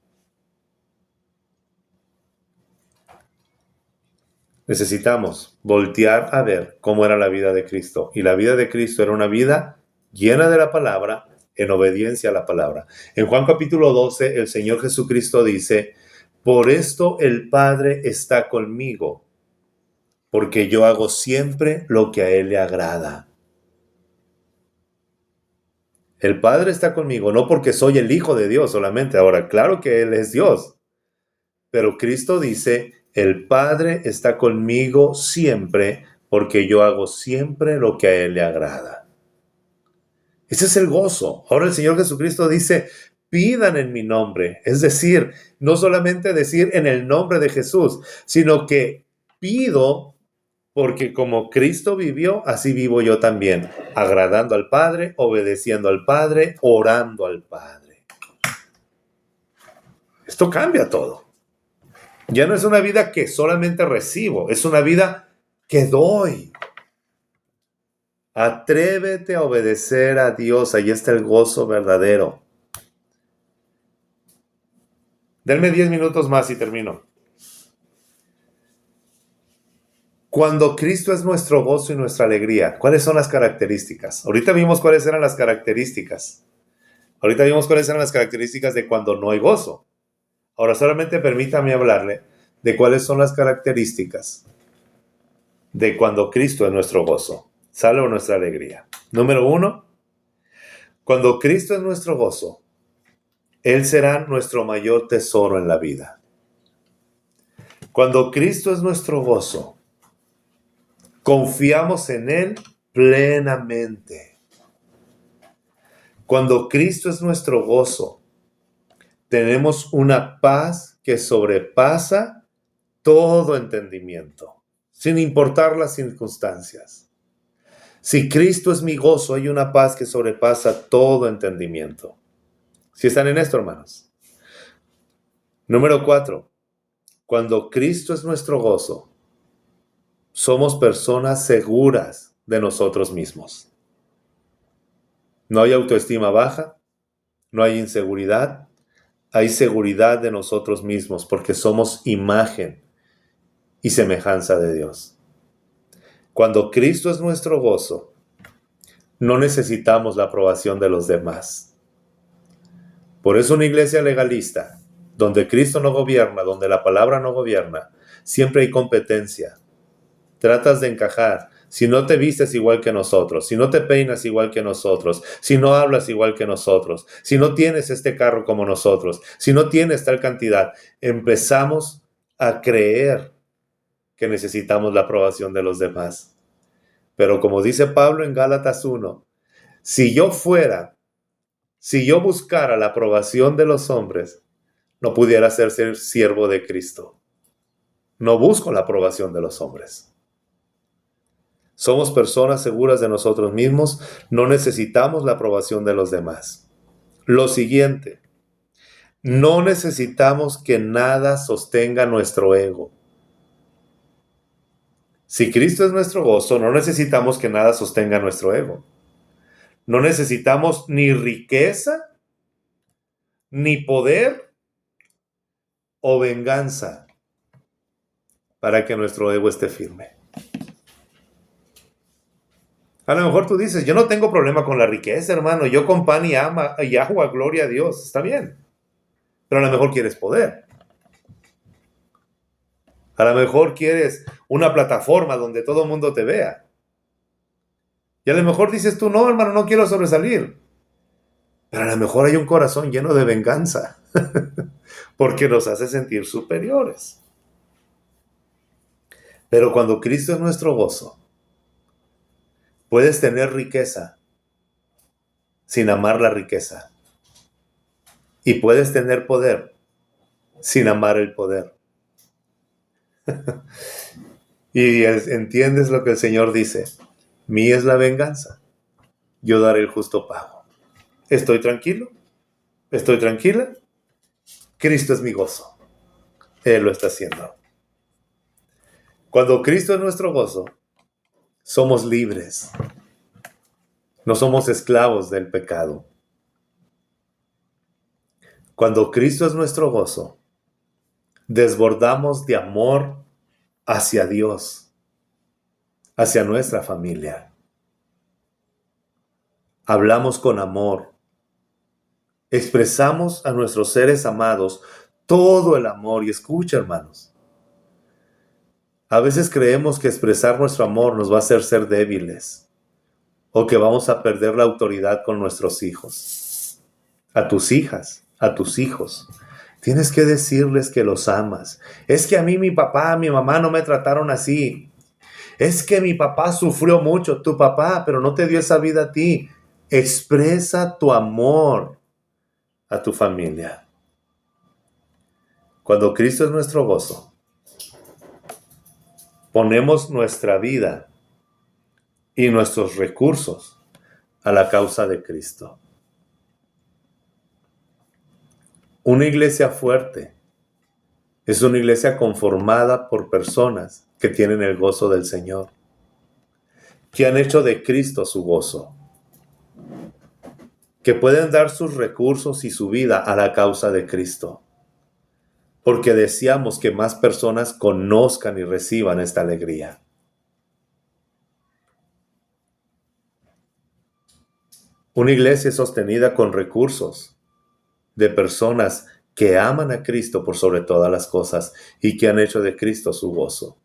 Necesitamos voltear a ver cómo era la vida de Cristo. Y la vida de Cristo era una vida llena de la palabra, en obediencia a la palabra. En Juan capítulo 12, el Señor Jesucristo dice, por esto el Padre está conmigo, porque yo hago siempre lo que a Él le agrada. El Padre está conmigo, no porque soy el Hijo de Dios solamente. Ahora, claro que Él es Dios. Pero Cristo dice, el Padre está conmigo siempre, porque yo hago siempre lo que a Él le agrada. Ese es el gozo. Ahora el Señor Jesucristo dice, pidan en mi nombre. Es decir, no solamente decir en el nombre de Jesús, sino que pido porque como Cristo vivió, así vivo yo también, agradando al Padre, obedeciendo al Padre, orando al Padre. Esto cambia todo. Ya no es una vida que solamente recibo, es una vida que doy. Atrévete a obedecer a Dios, ahí está el gozo verdadero. Denme 10 minutos más y termino. Cuando Cristo es nuestro gozo y nuestra alegría, ¿cuáles son las características? Ahorita vimos cuáles eran las características. De cuando no hay gozo. Ahora solamente permítame hablarle de cuáles son las características de cuando Cristo es nuestro gozo, ¿sale? O nuestra alegría. Número 1, cuando Cristo es nuestro gozo, Él será nuestro mayor tesoro en la vida. Cuando Cristo es nuestro gozo, confiamos en Él plenamente. Cuando Cristo es nuestro gozo, tenemos una paz que sobrepasa todo entendimiento, sin importar las circunstancias. Si Cristo es mi gozo, hay una paz que sobrepasa todo entendimiento. ¿Sí están en esto, hermanos? Número 4. Cuando Cristo es nuestro gozo, somos personas seguras de nosotros mismos. No hay autoestima baja, no hay inseguridad, hay seguridad de nosotros mismos porque somos imagen y semejanza de Dios. Cuando Cristo es nuestro gozo, no necesitamos la aprobación de los demás. Por eso una iglesia legalista, donde Cristo no gobierna, donde la palabra no gobierna, siempre hay competencia. Tratas de encajar. Si no te vistes igual que nosotros, si no te peinas igual que nosotros, si no hablas igual que nosotros, si no tienes este carro como nosotros, si no tienes tal cantidad, empezamos a creer que necesitamos la aprobación de los demás. Pero como dice Pablo en Gálatas 1, si yo buscara la aprobación de los hombres, no pudiera ser siervo de Cristo. No busco la aprobación de los hombres. Somos personas seguras de nosotros mismos, no necesitamos la aprobación de los demás. Lo siguiente, no necesitamos que nada sostenga nuestro ego. Si Cristo es nuestro gozo, no necesitamos que nada sostenga nuestro ego. No necesitamos ni riqueza, ni poder o venganza. para que nuestro ego esté firme. A lo mejor tú dices, yo no tengo problema con la riqueza, hermano, yo con pan y agua, gloria a Dios, está bien. Pero a lo mejor quieres poder. A lo mejor quieres una plataforma donde todo el mundo te vea. Y a lo mejor dices tú, no, hermano, no quiero sobresalir. Pero a lo mejor hay un corazón lleno de venganza, porque nos hace sentir superiores. Pero cuando Cristo es nuestro gozo, puedes tener riqueza sin amar la riqueza. Y puedes tener poder sin amar el poder. Y entiendes lo que el Señor dice. Mía es la venganza. Yo daré el justo pago. ¿Estoy tranquilo? ¿Estoy tranquila? Cristo es mi gozo. Él lo está haciendo. Cuando Cristo es nuestro gozo, somos libres. No somos esclavos del pecado. Cuando Cristo es nuestro gozo, desbordamos de amor hacia Dios, hacia nuestra familia. Hablamos con amor. Expresamos a nuestros seres amados todo el amor. Y escucha, hermanos, a veces creemos que expresar nuestro amor nos va a hacer ser débiles o que vamos a perder la autoridad con nuestros hijos. A tus hijas, a tus hijos, tienes que decirles que los amas. Es que a mí mi papá, mi mamá no me trataron así. Es que mi papá sufrió mucho. Tu papá, pero no te dio esa vida a ti. Expresa tu amor a tu familia. Cuando Cristo es nuestro gozo, ponemos nuestra vida y nuestros recursos a la causa de Cristo. Una iglesia fuerte es una iglesia conformada por personas que tienen el gozo del Señor, que han hecho de Cristo su gozo, que pueden dar sus recursos y su vida a la causa de Cristo, porque deseamos que más personas conozcan y reciban esta alegría. Una iglesia es sostenida con recursos de personas que aman a Cristo por sobre todas las cosas y que han hecho de Cristo su gozo.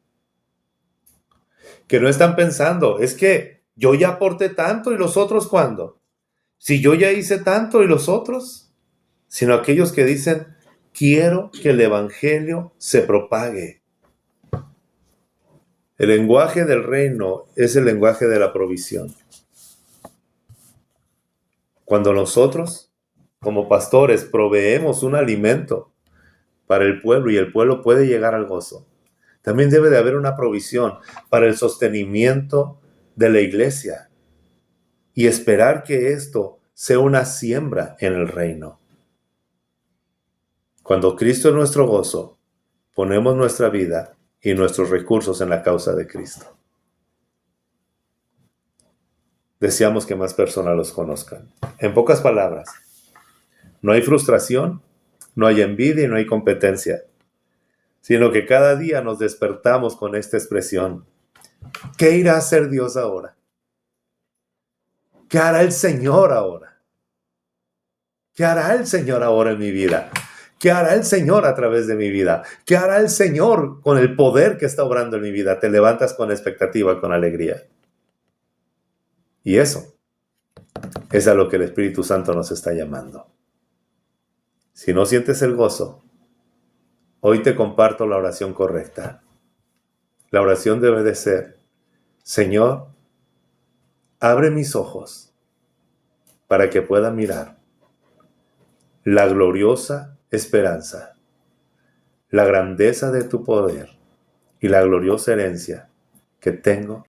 Que no están pensando, es que yo ya aporté tanto y los otros ¿cuándo? Si yo ya hice tanto y los otros, sino aquellos que dicen, quiero que el evangelio se propague. El lenguaje del reino es el lenguaje de la provisión. Cuando nosotros, como pastores, proveemos un alimento para el pueblo y el pueblo puede llegar al gozo, también debe de haber una provisión para el sostenimiento de la iglesia y esperar que esto sea una siembra en el reino. Cuando Cristo es nuestro gozo, ponemos nuestra vida y nuestros recursos en la causa de Cristo. Deseamos que más personas los conozcan. En pocas palabras, no hay frustración, no hay envidia y no hay competencia, sino que cada día nos despertamos con esta expresión. ¿Qué irá a hacer Dios ahora? ¿Qué hará el Señor ahora? ¿Qué hará el Señor ahora en mi vida? ¿Qué hará el Señor a través de mi vida? ¿Qué hará el Señor con el poder que está obrando en mi vida? Te levantas con expectativa, con alegría. Y eso es a lo que el Espíritu Santo nos está llamando. Si no sientes el gozo, hoy te comparto la oración correcta. La oración debe de ser, Señor, abre mis ojos para que pueda mirar la gloriosa esperanza, la grandeza de tu poder y la gloriosa herencia que tengo